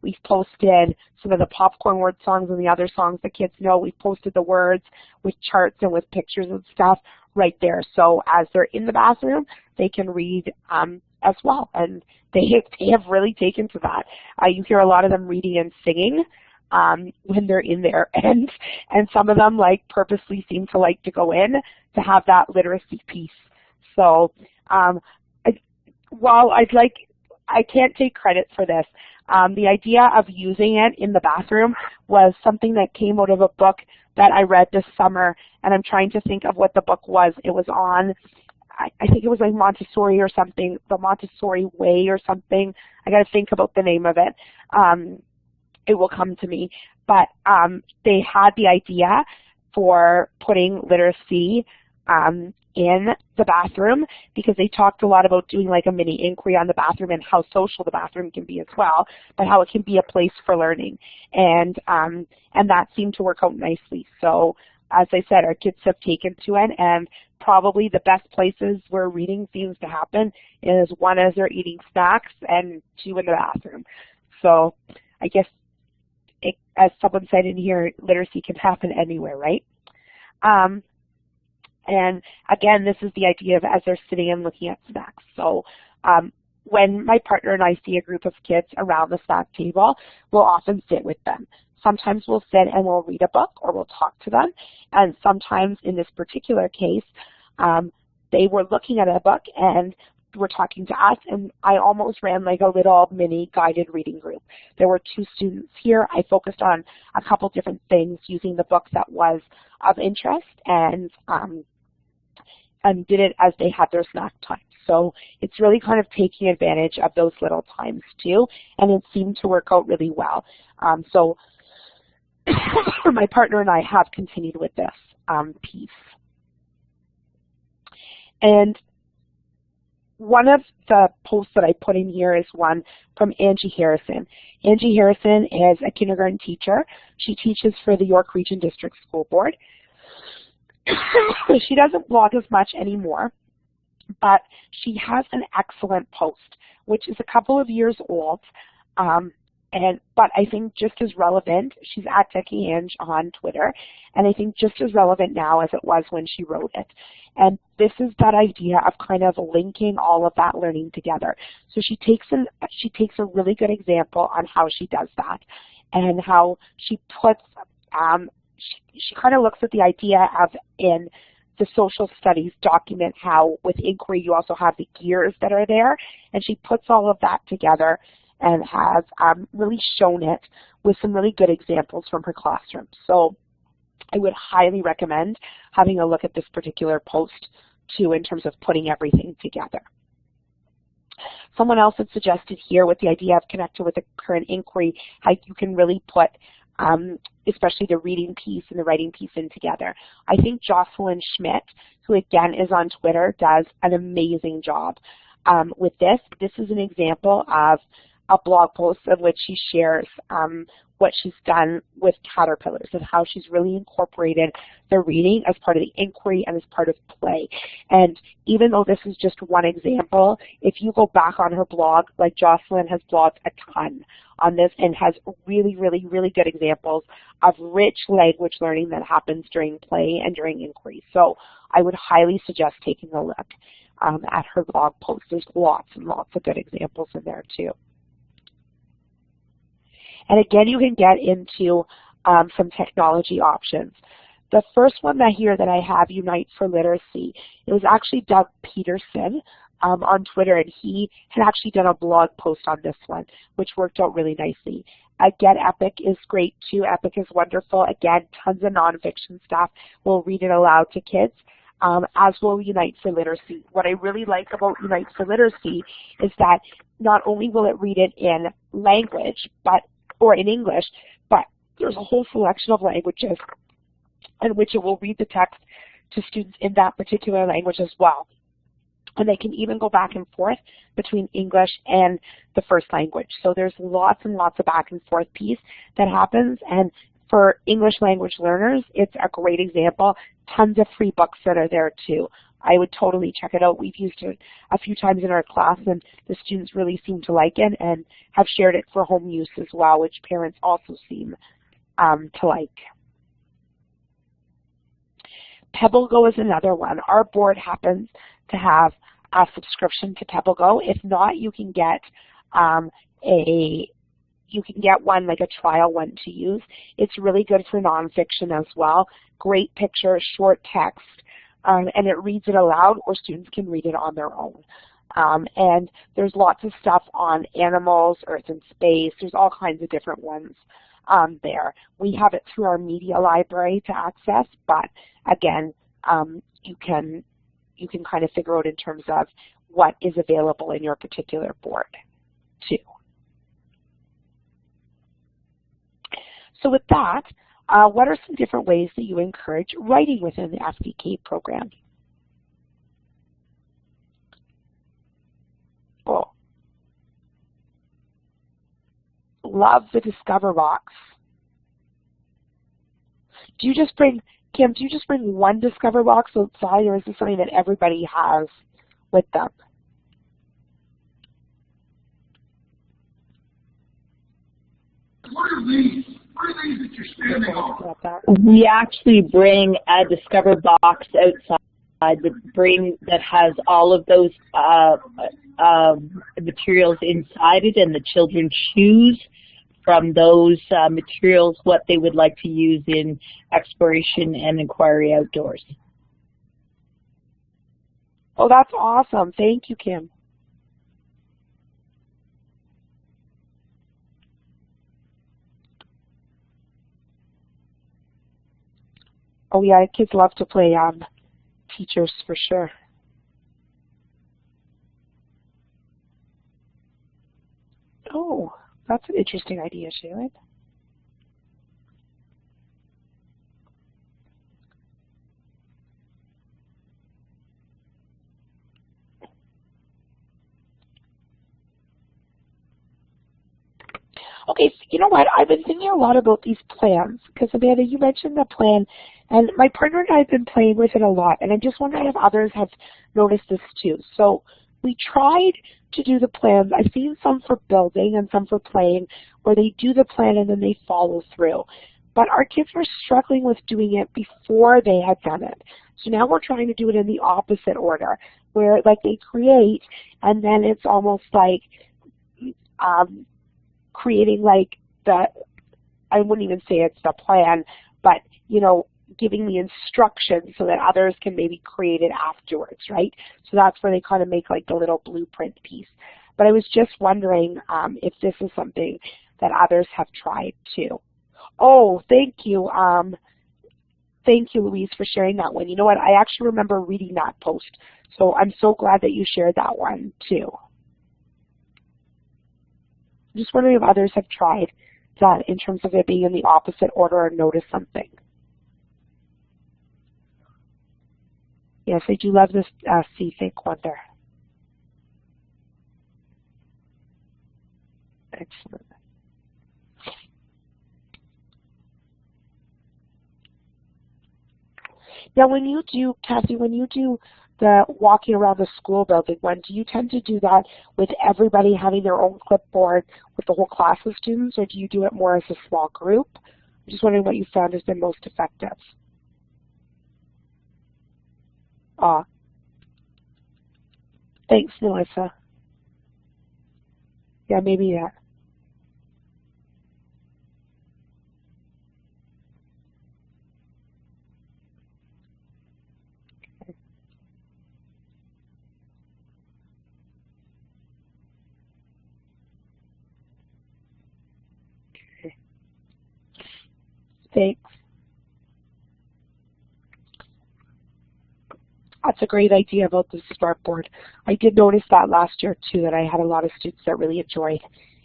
We've posted some of the popcorn word songs and the other songs the kids know. We've posted the words with charts and with pictures and stuff right there. So as they're in the bathroom, they can read as well. And they have really taken to that. You hear a lot of them reading and singing when they're in there, and some of them like purposely seem to like to go in to have that literacy piece. So while I can't take credit for this, the idea of using it in the bathroom was something that came out of a book that I read this summer, and I'm trying to think of what the book was. It was on, I think it was like Montessori or something, the Montessori Way or something. I got to think about the name of it. It will come to me. But they had the idea for putting literacy in the bathroom, because they talked a lot about doing like a mini inquiry on the bathroom and how social the bathroom can be as well, but how it can be a place for learning. And that seemed to work out nicely. So as I said, our kids have taken to it, and probably the best places where reading seems to happen is one, as they're eating snacks, and two, in the bathroom. So I guess as someone said in here, literacy can happen anywhere, right? And again, this is the idea of as they're sitting and looking at snacks. So when my partner and I see a group of kids around the snack table, we'll often sit with them. Sometimes we'll sit and we'll read a book or we'll talk to them. And sometimes in this particular case, they were looking at a book and were talking to us, and I almost ran like a little mini guided reading group. There were 2 students here. I focused on a couple different things using the book that was of interest, and did it as they had their snack time. So it's really kind of taking advantage of those little times too, and it seemed to work out really well. So my partner and I have continued with this piece. And one of the posts that I put in here is one from Angie Harrison. Angie Harrison is a kindergarten teacher. She teaches for the York Region District School Board. She doesn't blog as much anymore, but she has an excellent post, which is a couple of years old, but I think just as relevant. She's at Techie Ange on Twitter, and I think just as relevant now as it was when she wrote it. And this is that idea of kind of linking all of that learning together. So she takes a really good example on how she does that, and how she puts she kind of looks at the idea of in the social studies document how with inquiry you also have the gears that are there, and she puts all of that together and has really shown it with some really good examples from her classroom. So I would highly recommend having a look at this particular post too, in terms of putting everything together. Someone else had suggested here with the idea of connecting with the current inquiry, how you can really put especially the reading piece and the writing piece in together. I think Jocelyn Schmidt, who again is on Twitter, does an amazing job with this. This is an example of a blog post of which she shares what she's done with caterpillars and how she's really incorporated the reading as part of the inquiry and as part of play. And even though this is just one example, if you go back on her blog, like Jocelyn has blogged a ton on this and has really, really, really good examples of rich language learning that happens during play and during inquiry. So I would highly suggest taking a look at her blog post. There's lots and lots of good examples in there too. And again, you can get into some technology options. The first one that I have, Unite for Literacy, it was actually Doug Peterson on Twitter, and he had actually done a blog post on this one, which worked out really nicely. Again, Epic is great too. Epic is wonderful. Again, tons of nonfiction stuff. We'll read it aloud to kids. As will Unite for Literacy. What I really like about Unite for Literacy is that not only will it read it in language, or in English, but there's a whole selection of languages in which it will read the text to students in that particular language as well. And they can even go back and forth between English and the first language. So there's lots and lots of back and forth piece that happens, and for English language learners, it's a great example. Tons of free books that are there too. I would totally check it out. We've used it a few times in our class, and the students really seem to like it and have shared it for home use as well, which parents also seem to like. PebbleGo is another one. Our board happens to have a subscription to PebbleGo. If not, you can get one, like a trial one to use. It's really good for nonfiction as well. Great pictures, short text. And it reads it aloud, or students can read it on their own. And there's lots of stuff on animals, Earth and space. There's all kinds of different ones there. We have it through our media library to access, but again, you can kind of figure out in terms of what is available in your particular board too. So with that, what are some different ways that you encourage writing within the FDK program? Oh, love the Discover box. Do you just bring, Kim, do you just bring one Discover box outside, or is this something that everybody has with them? What are these? What are these that you're standing on? We actually bring a Discover box outside that has all of those materials inside it, and the children choose from those materials what they would like to use in exploration and inquiry outdoors. Oh, that's awesome. Thank you, Kim. Oh yeah, kids love to play teachers for sure. Oh, that's an interesting idea, Shaylin. Okay, so you know what? I've been thinking a lot about these plans because, Amanda, you mentioned the plan, and my partner and I have been playing with it a lot, and I'm just wondering if others have noticed this too. So we tried to do the plans. I've seen some for building and some for playing where they do the plan and then they follow through. But our kids were struggling with doing it before they had done it. So now we're trying to do it in the opposite order, where like they create and then it's almost like creating like I wouldn't even say it's the plan, but you know, giving the instructions so that others can maybe create it afterwards, right? So that's where they kind of make like the little blueprint piece. But I was just wondering if this is something that others have tried too. Oh, thank you. Thank you, Louise, for sharing that one. You know what? I actually remember reading that post. So I'm so glad that you shared that one too. I'm just wondering if others have tried done in terms of it being in the opposite order or notice something? Yes, I do love this See, Think, Wonder. Excellent. Now, when you do, Kathy, when you do the walking around the school building one, do you tend to do that with everybody having their own clipboard with the whole class of students, or do you do it more as a small group? I'm just wondering what you found has been most effective. Thanks, Melissa. Yeah, maybe that. Okay. Thanks. That's a great idea about the smartboard. I did notice that last year too, that I had a lot of students that really enjoyed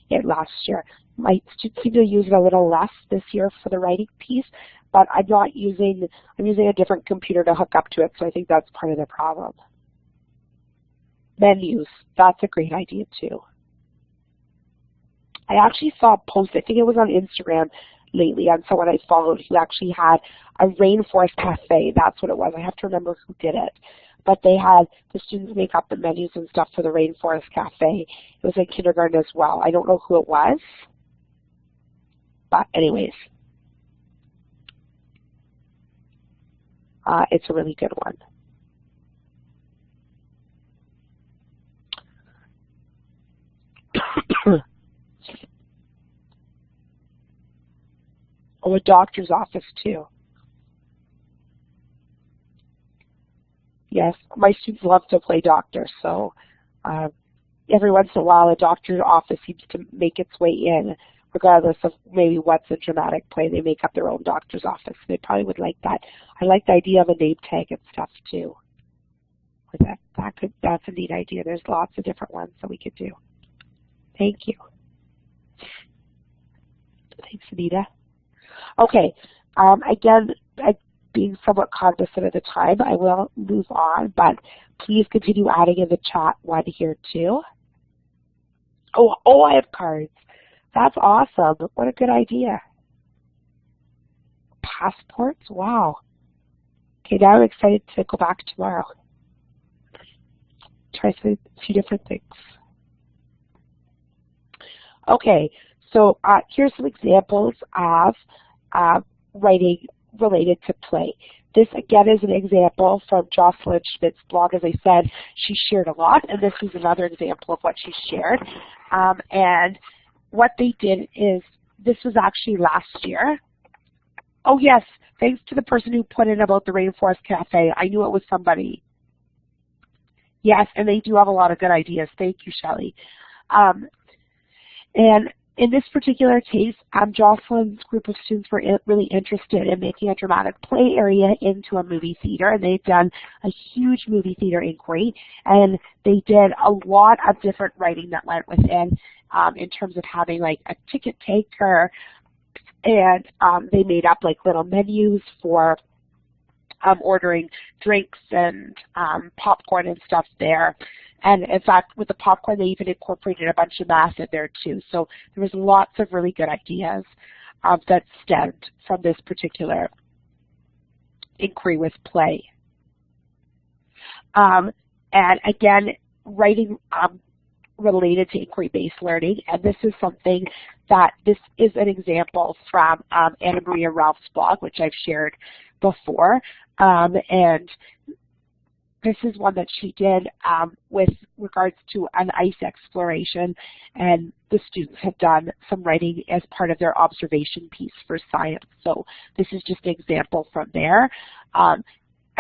it last year. My students seem to use it a little less this year for the writing piece, but I'm using a different computer to hook up to it, so I think that's part of the problem. Menus, that's a great idea too. I actually saw a post, I think it was on Instagram lately, on someone I followed who actually had a rainforest cafe. That's what it was. I have to remember who did it. But they had the students make up the menus and stuff for the rainforest cafe. It was in kindergarten as well. I don't know who it was. But anyways, it's a really good one. Oh, a doctor's office too. Yes, my students love to play doctor, so every once in a while a doctor's office seems to make its way in, regardless of maybe what's a dramatic play. They make up their own doctor's office. They probably would like that. I like the idea of a name tag and stuff too. That's a neat idea. There's lots of different ones that we could do. Thank you. Thanks, Anita. Okay, again, being somewhat cognizant of the time, I will move on, but please continue adding in the chat one here too. Oh, I have cards. That's awesome. What a good idea. Passports? Wow. Okay, now I'm excited to go back tomorrow. Try a few different things. Okay, so here's some examples of writing related to play. This again is an example from Jocelyn Schmidt's blog. As I said, she shared a lot, and this is another example of what she shared. And what they did is, this was actually last year. Oh yes, thanks to the person who put in about the Rainforest Cafe. I knew it was somebody. Yes, and they do have a lot of good ideas. Thank you, Shelley. And in this particular case, Jocelyn's group of students were really interested in making a dramatic play area into a movie theater, and they've done a huge movie theater inquiry, and they did a lot of different writing that went within in terms of having like a ticket taker, and they made up like little menus for ordering drinks and popcorn and stuff there. And in fact, with the popcorn, they even incorporated a bunch of math in there too. So there was lots of really good ideas that stemmed from this particular inquiry with play. And again, writing related to inquiry-based learning, and this is something that, this is an example from Anna Maria Ralph's blog, which I've shared before, and this is one that she did with regards to an ice exploration, and the students have done some writing as part of their observation piece for science. So this is just an example from there. I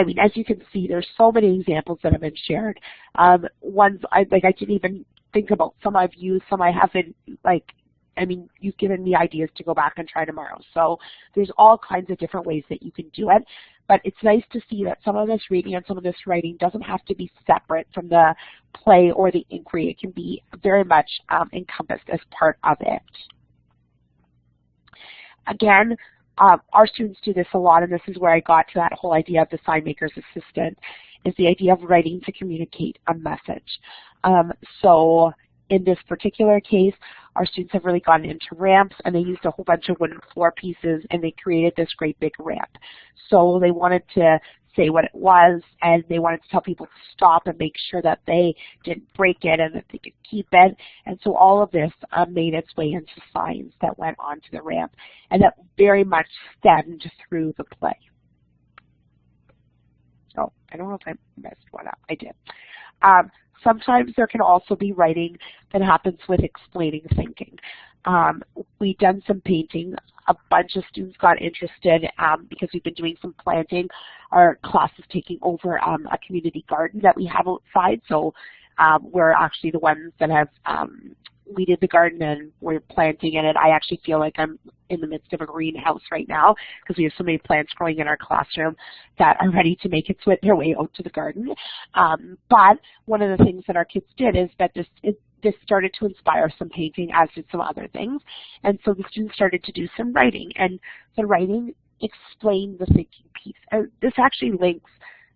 mean, as you can see, there's so many examples that have been shared. Ones I didn't even think about. Some I've used, some I haven't. I mean, you've given me ideas to go back and try tomorrow. So there's all kinds of different ways that you can do it. But it's nice to see that some of this reading and some of this writing doesn't have to be separate from the play or the inquiry. It can be very much encompassed as part of it. again, our students do this a lot, and this is where I got to that whole idea of the sign maker's assistant, is the idea of writing to communicate a message. So in this particular case, our students have really gotten into ramps, and they used a whole bunch of wooden floor pieces, and they created this great big ramp. So they wanted to say what it was, and they wanted to tell people to stop and make sure that they didn't break it and that they could keep it. And so all of this made its way into signs that went onto the ramp, and that very much stemmed through the play. Oh, I don't know if I messed one up. I did. Sometimes there can also be writing that happens with explaining thinking. We've done some painting. A bunch of students got interested because we've been doing some planting. Our class is taking over a community garden that we have outside, so we're actually the ones that have weeded the garden and we're planting in it. I actually feel like I'm in the midst of a greenhouse right now because we have so many plants growing in our classroom that are ready to make their way out to the garden. But one of the things that our kids did is that this started to inspire some painting, as did some other things. And so the students started to do some writing, and the writing explained the thinking piece. And this actually links,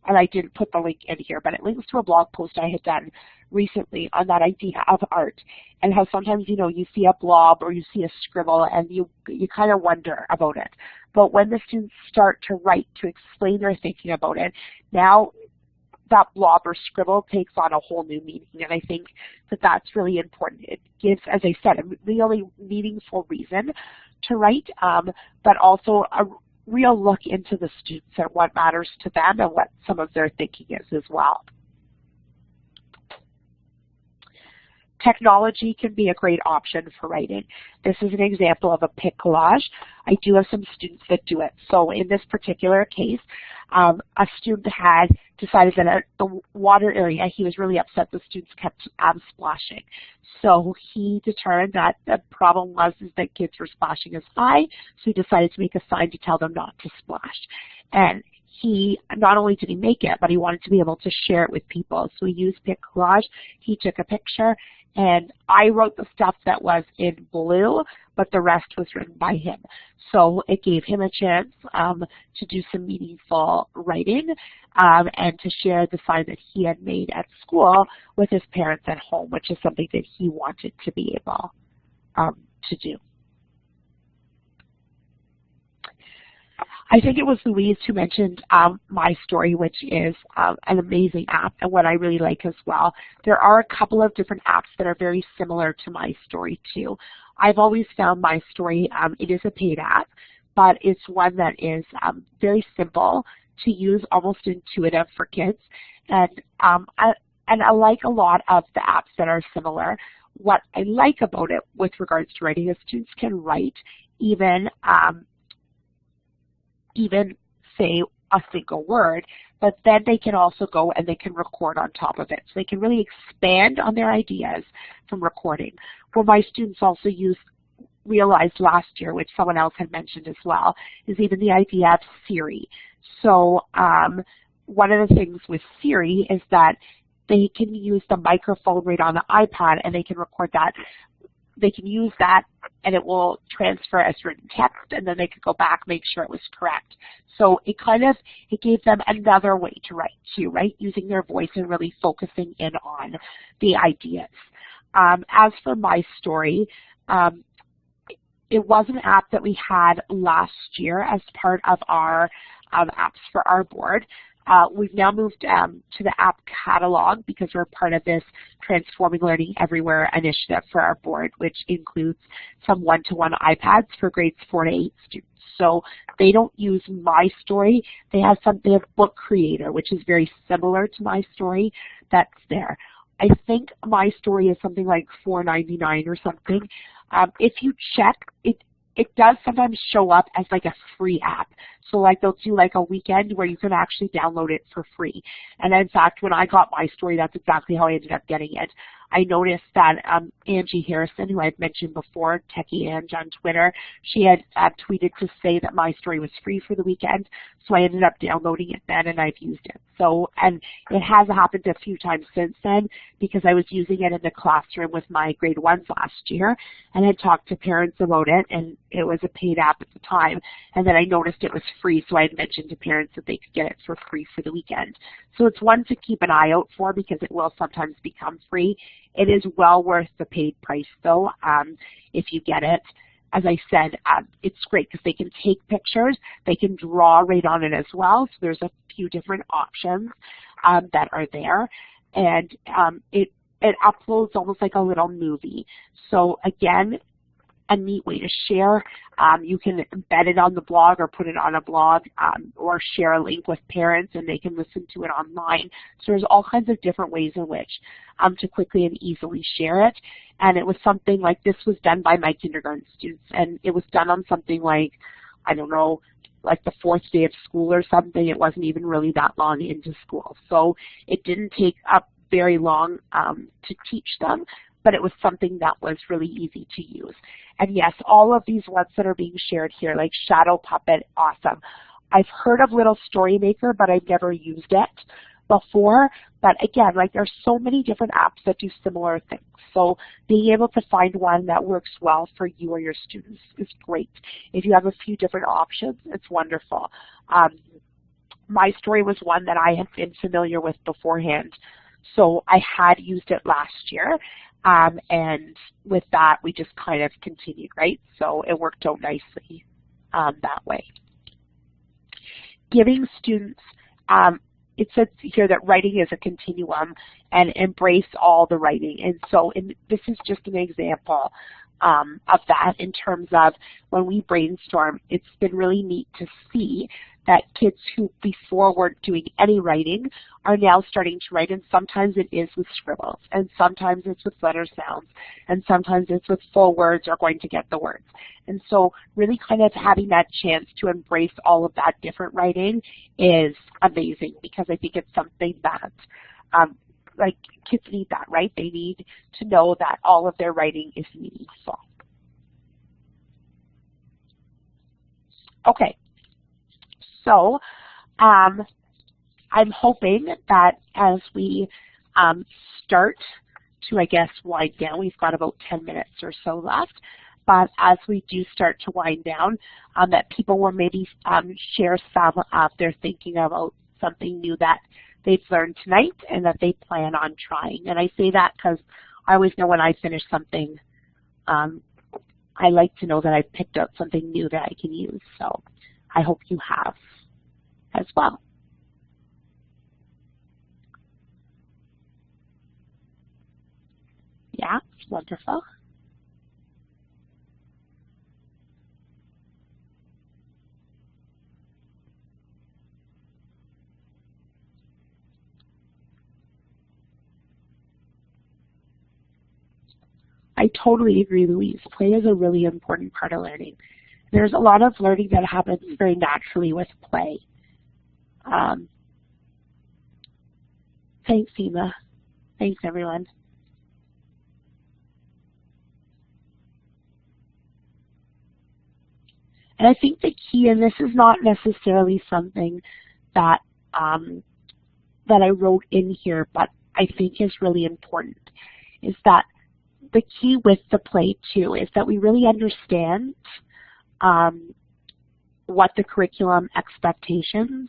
and I didn't put the link in here, but it links to a blog post I had done recently on that idea of art and how sometimes, you know, you see a blob or you see a scribble and you kind of wonder about it. But when the students start to write to explain their thinking about it, now that blob or scribble takes on a whole new meaning, and I think that that's really important. It gives, as I said, a really meaningful reason to write, but also a real look into the students and what matters to them and what some of their thinking is as well. Technology can be a great option for writing. This is an example of a pic collage. I do have some students that do it. So in this particular case, a student had decided that at the water area, he was really upset the students kept splashing. So he determined that the problem was that kids were splashing as high, so he decided to make a sign to tell them not to splash. And he, not only did he make it, but he wanted to be able to share it with people. So he used pic collage. He took a picture, and I wrote the stuff that was in blue, but the rest was written by him. So it gave him a chance to do some meaningful writing and to share the sign that he had made at school with his parents at home, which is something that he wanted to be able to do. I think it was Louise who mentioned My Story, which is an amazing app and what I really like as well. There are a couple of different apps that are very similar to My Story too. I've always found My Story, it is a paid app, but it's one that is very simple to use, almost intuitive for kids. And I like a lot of the apps that are similar. What I like about it with regards to writing is students can write even say a single word, but then they can also go and they can record on top of it. So they can really expand on their ideas from recording. What my students also realized last year, which someone else had mentioned as well, is even the idea of Siri. So one of the things with Siri is that they can use the microphone right on the iPad and they can record that. They can use that and it will transfer as written text, and then they could go back, make sure it was correct. So it gave them another way to write too, right? Using their voice and really focusing in on the ideas. As for My Story, it was an app that we had last year as part of our apps for our board. We've now moved to the app catalog because we're part of this Transforming Learning Everywhere initiative for our board, which includes some one-to-one iPads for grades 4 to 8 students. So they don't use My Story. They have Book Creator, which is very similar to My Story. That's there. I think My Story is something like $4.99 or something. If you check, it does sometimes show up as like a free app. So like they'll do like a weekend where you can actually download it for free. And in fact, when I got My Story, that's exactly how I ended up getting it. I noticed that Angie Harrison, who I've mentioned before, Techie Ange on Twitter, she had tweeted to say that my story was free for the weekend, so I ended up downloading it then and I've used it. So, and it has happened a few times since then because I was using it in the classroom with my grade 1s last year and had talked to parents about it, and it was a paid app at the time, and then I noticed it was free, so I had mentioned to parents that they could get it for free for the weekend. So it's one to keep an eye out for because it will sometimes become free. It is well worth the paid price though, if you get it. As I said, it's great because they can take pictures, they can draw right on it as well, so there's a few different options that are there, and it uploads almost like a little movie. So again, a neat way to share. You can embed it on the blog or put it on a blog or share a link with parents and they can listen to it online. So there's all kinds of different ways in which to quickly and easily share it. And it was something like this was done by my kindergarten students, and it was done on something like, I don't know, like the 4th day of school or something. It wasn't even really that long into school. So it didn't take up very long to teach them, but it was something that was really easy to use. And yes, all of these ones that are being shared here, like Shadow Puppet, awesome. I've heard of Little Story Maker, but I've never used it before. But again, like there's so many different apps that do similar things. So being able to find one that works well for you or your students is great. If you have a few different options, it's wonderful. My story was one that I had been familiar with beforehand. So I had used it last year. And with that, we just kind of continued, right? So it worked out nicely that way. Giving students, it says here that writing is a continuum and embrace all the writing. And so this is just an example of that in terms of when we brainstorm. It's been really neat to see that kids who before weren't doing any writing are now starting to write, and sometimes it is with scribbles, and sometimes it's with letter sounds, and sometimes it's with full words or going to get the words. And so really kind of having that chance to embrace all of that different writing is amazing, because I think it's something that like kids need that, right? They need to know that all of their writing is meaningful. Okay. So I'm hoping that as we start to, I guess, wind down, we've got about 10 minutes or so left, but as we do start to wind down, that people will maybe share some of their thinking about something new that they've learned tonight and that they plan on trying. And I say that because I always know when I finish something, I like to know that I've picked up something new that I can use. So I hope you have as well. Yeah, wonderful. I totally agree, Louise. Play is a really important part of learning. There's a lot of learning that happens very naturally with play. Thanks, Seema. Thanks, everyone. And I think the key, and this is not necessarily something that that I wrote in here, but I think is really important, is that the key with the play too is that we really understand what the curriculum expectations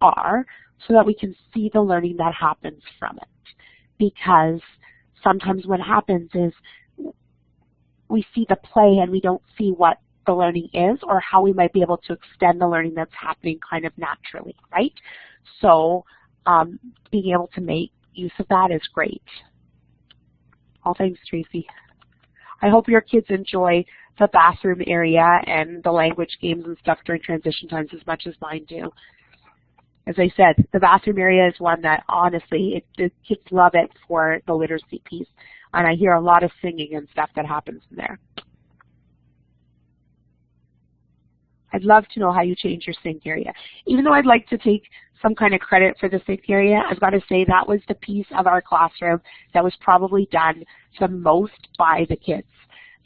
are, so that we can see the learning that happens from it. Because sometimes what happens is we see the play and we don't see what the learning is or how we might be able to extend the learning that's happening kind of naturally, right? So being able to make use of that is great. All thanks, Tracy. I hope your kids enjoy the bathroom area and the language games and stuff during transition times as much as mine do. As I said, the bathroom area is one that honestly, the kids love it for the literacy piece. And I hear a lot of singing and stuff that happens in there. I'd love to know how you change your sink area. Even though I'd like to take some kind of credit for the sink area, I've got to say that was the piece of our classroom that was probably done the most by the kids,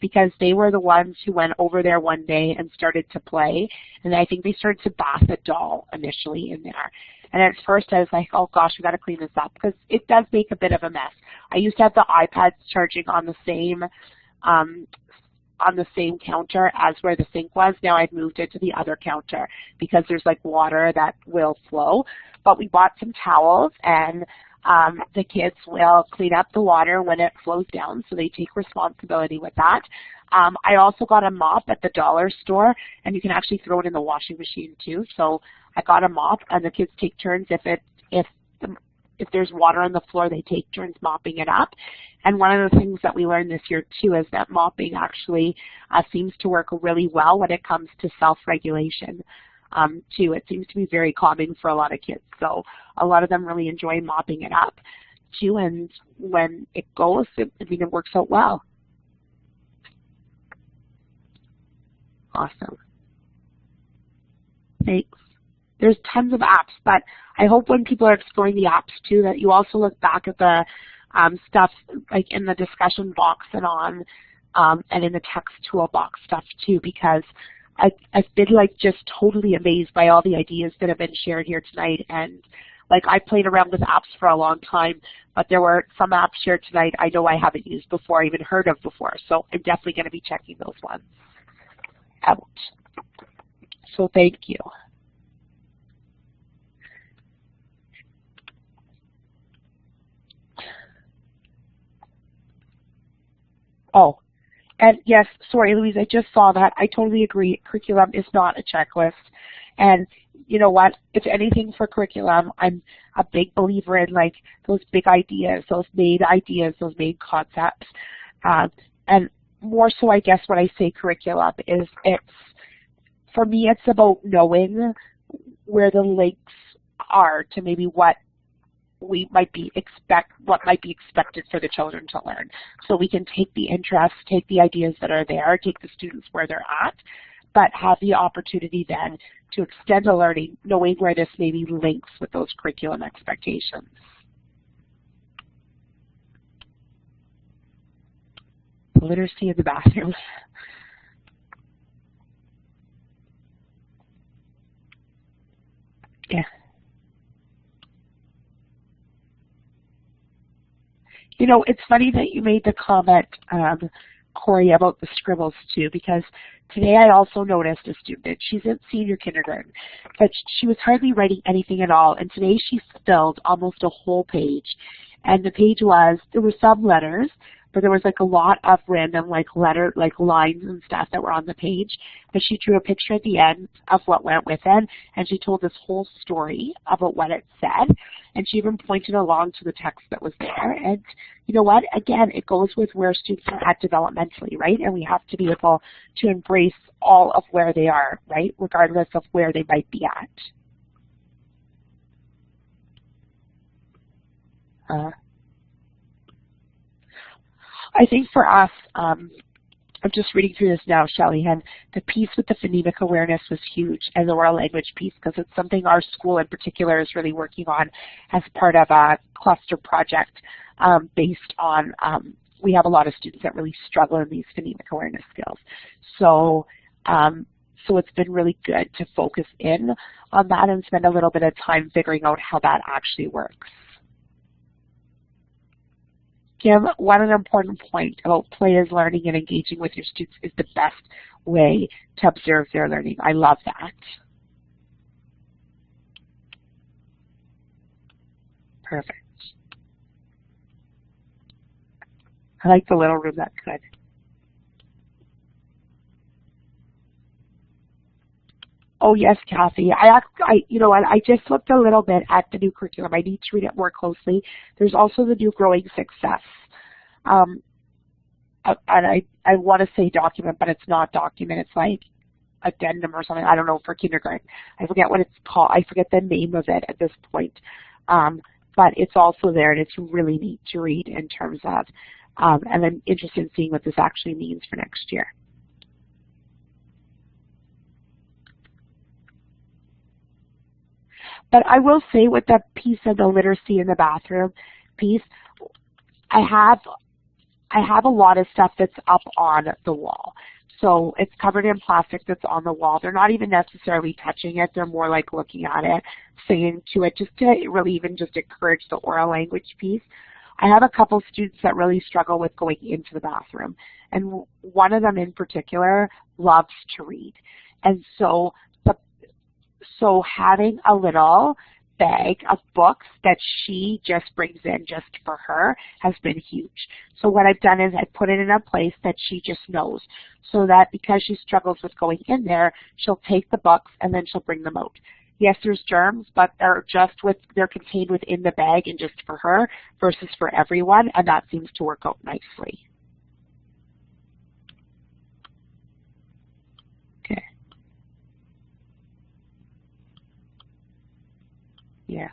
because they were the ones who went over there one day and started to play. And I think they started to bath a doll initially in there. And at first I was like, oh gosh, we got to clean this up, because it does make a bit of a mess. I used to have the iPads charging on the same counter as where the sink was. Now I've moved it to the other counter because there's like water that will flow. But we bought some towels, and the kids will clean up the water when it flows down, so they take responsibility with that. I also got a mop at the dollar store, and you can actually throw it in the washing machine too. So I got a mop, and the kids take turns. If there's water on the floor, they take turns mopping it up. And one of the things that we learned this year too is that mopping actually seems to work really well when it comes to self-regulation too. It seems to be very calming for a lot of kids. So a lot of them really enjoy mopping it up too. And when it goes, it works out well. Awesome. Thanks. There's tons of apps, but I hope when people are exploring the apps too, that you also look back at the stuff like in the discussion box and in the text toolbox stuff too, because I've been like just totally amazed by all the ideas that have been shared here tonight. And like I played around with apps for a long time, but there were some apps shared tonight I know I haven't used before, even heard of before. So I'm definitely going to be checking those ones out. So thank you. Oh, and yes, sorry, Louise, I just saw that. I totally agree. Curriculum is not a checklist. And you know what? If anything for curriculum, I'm a big believer in like those big ideas, those main concepts. And more so, I guess, when I say curriculum is for me, it's about knowing where the links are to maybe what might be expected for the children to learn. So we can take the interests, take the ideas that are there, take the students where they're at, but have the opportunity then to extend the learning, knowing where this maybe links with those curriculum expectations. Literacy in the bathroom. Yeah. You know, it's funny that you made the comment, Corey, about the scribbles too, because today I also noticed a student, she's in senior kindergarten, but she was hardly writing anything at all, and today she filled almost a whole page. And the page there were some letters, but there was like a lot of random like lines and stuff that were on the page. But she drew a picture at the end of what went with it, and she told this whole story about what it said. And she even pointed along to the text that was there. And you know what? Again, it goes with where students are at developmentally, right? And we have to be able to embrace all of where they are, right? Regardless of where they might be at. I think for us, I'm just reading through this now, Shelley, and the piece with the phonemic awareness was huge, and the oral language piece, because it's something our school in particular is really working on as part of a cluster project based on, we have a lot of students that really struggle in these phonemic awareness skills. So, so it's been really good to focus in on that and spend a little bit of time figuring out how that actually works. Kim, what an important point about play as learning and engaging with your students is the best way to observe their learning. I love that. Perfect. I like the little room, that's good. Oh yes, Kathy. You know what? I just looked a little bit at the new curriculum. I need to read it more closely. There's also the new Growing Success, and I want to say document, but it's not document. It's like addendum or something. I don't know, for kindergarten. I forget what it's called. I forget the name of it at this point. But it's also there, and it's really neat to read in terms of, and I'm interested in seeing what this actually means for next year. But I will say with the piece of the literacy in the bathroom piece, I have a lot of stuff that's up on the wall. So it's covered in plastic that's on the wall. They're not even necessarily touching it. They're more like looking at it, singing to it, just to really even just encourage the oral language piece. I have a couple students that really struggle with going into the bathroom. And one of them in particular loves to read. And so having a little bag of books that she just brings in just for her has been huge. So what I've done is I put it in a place that she just knows, so that because she struggles with going in there, she'll take the books and then she'll bring them out. Yes, there's germs, but they're contained within the bag and just for her versus for everyone, and that seems to work out nicely. Okay. Yes.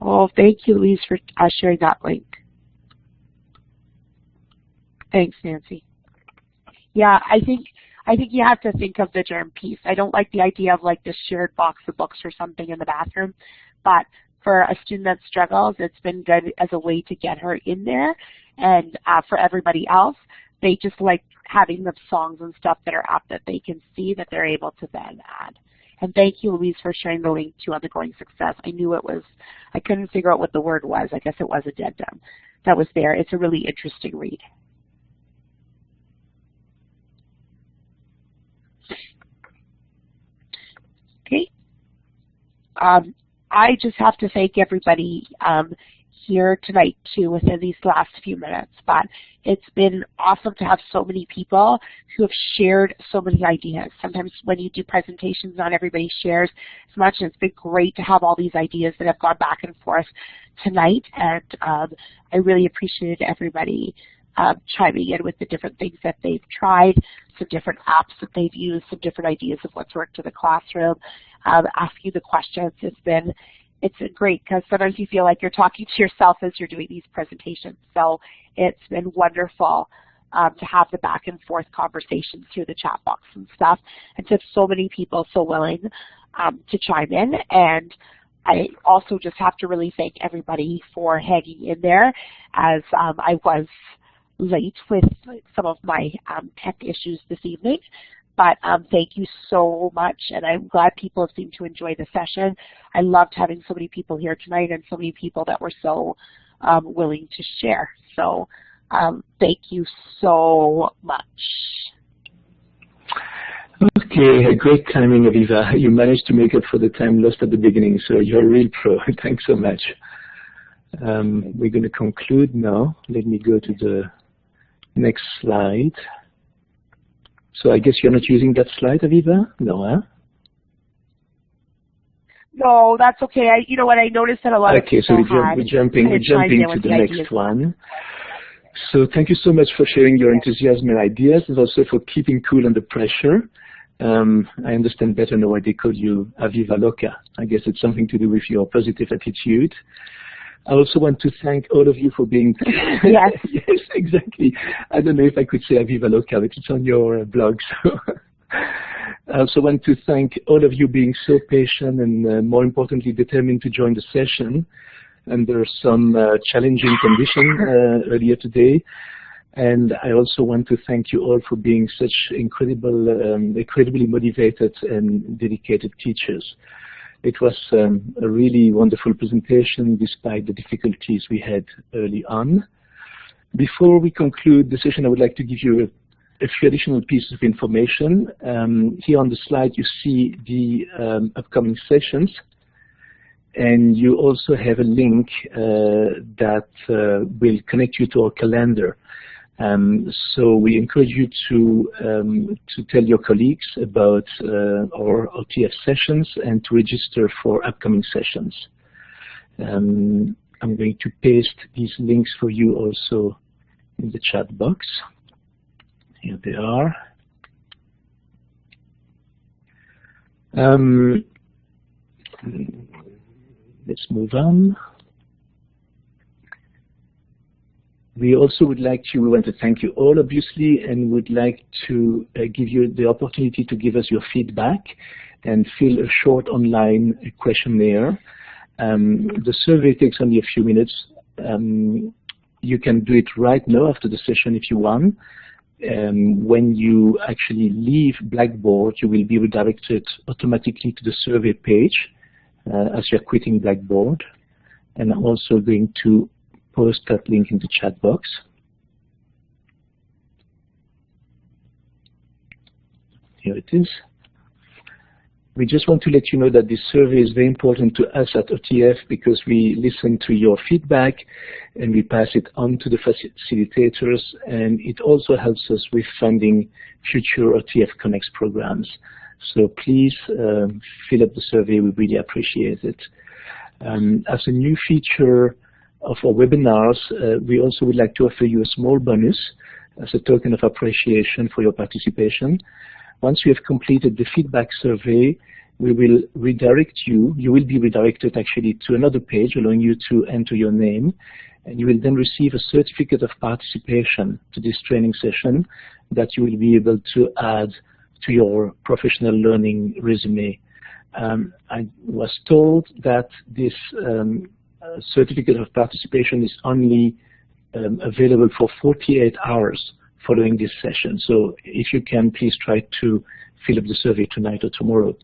Oh, thank you, Louise, for sharing that link. Thanks, Nancy. Yeah, I think you have to think of the germ piece. I don't like the idea of like this shared box of books or something in the bathroom, but for a student that struggles, it's been good as a way to get her in there. And for everybody else, they just like having the songs and stuff that are up that they can see that they're able to then add. And thank you, Louise, for sharing the link to On the Growing Success. I knew it was, I couldn't figure out what the word was. I guess it was addendum that was there. It's a really interesting read. Okay. I just have to thank everybody here tonight too within these last few minutes, but it's been awesome to have so many people who have shared so many ideas. Sometimes when you do presentations, not everybody shares as much, and it's been great to have all these ideas that have gone back and forth tonight, and I really appreciated everybody chiming in with the different things that they've tried, some different apps that they've used, some different ideas of what's worked in the classroom, ask you the questions. It's great because sometimes you feel like you're talking to yourself as you're doing these presentations. So it's been wonderful to have the back and forth conversations through the chat box and stuff, and to have so many people so willing to chime in. And I also just have to really thank everybody for hanging in there, as I was late with some of my tech issues this evening. But thank you so much, and I'm glad people have seemed to enjoy the session. I loved having so many people here tonight and so many people that were so willing to share. So thank you so much. Okay, great timing, Aviva. You managed to make up for the time lost at the beginning, so you're a real pro. Thanks so much. We're going to conclude now. Let me go to the next slide. So I guess you're not using that slide, Aviva? No, huh? No, that's okay. You know what, I noticed that a lot of people so we're jumping to the next one. So thank you so much for sharing your enthusiasm and ideas, and also for keeping cool under pressure. I understand better now why they call you Aviva Loca. I guess it's something to do with your positive attitude. I also want to thank all of you for being... Yes. Yes, exactly. I don't know if I could say Aviva Loca, but it's on your blog. So I also want to thank all of you being so patient and, more importantly, determined to join the session under some challenging conditions earlier today. And I also want to thank you all for being such incredibly motivated and dedicated teachers. It was a really wonderful presentation despite the difficulties we had early on. Before we conclude the session, I would like to give you a few additional pieces of information. Here on the slide you see the upcoming sessions, and you also have a link that will connect you to our calendar. So we encourage you to tell your colleagues about our OTF sessions and to register for upcoming sessions. I'm going to paste these links for you also in the chat box. Here they are. Let's move on. We also would like to, we want to thank you all, obviously, and would like to give you the opportunity to give us your feedback. and fill a short online questionnaire. The survey takes only a few minutes. You can do it right now after the session if you want. When you actually leave Blackboard, you will be redirected automatically to the survey page as you're quitting Blackboard. And I'm also going to post that link in the chat box. Here it is. We just want to let you know that this survey is very important to us at OTF because we listen to your feedback and we pass it on to the facilitators, and it also helps us with funding future OTF Connects programs. So please fill up the survey, we really appreciate it. As a new feature of our webinars, we also would like to offer you a small bonus as a token of appreciation for your participation. Once you have completed the feedback survey, we will redirect you. You will be redirected actually to another page allowing you to enter your name, and you will then receive a certificate of participation to this training session that you will be able to add to your professional learning resume. I was told that this certificate of participation is only available for 48 hours following this session. So if you can, please try to fill up the survey tonight or tomorrow.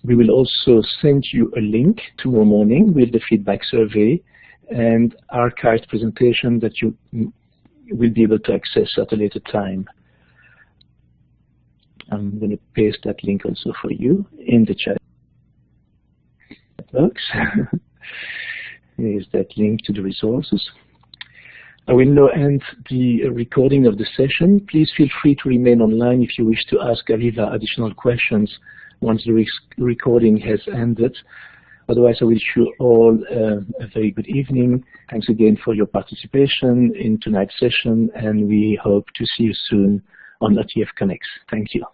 We will also send you a link tomorrow morning with the feedback survey and archived presentation that you will be able to access at a later time. I'm going to paste that link also for you in the chat box. Here's that link to the resources. I will now end the recording of the session. Please feel free to remain online if you wish to ask Aviva additional questions once the recording has ended. Otherwise, I wish you all a very good evening. Thanks again for your participation in tonight's session, and we hope to see you soon on OTF Connects. Thank you.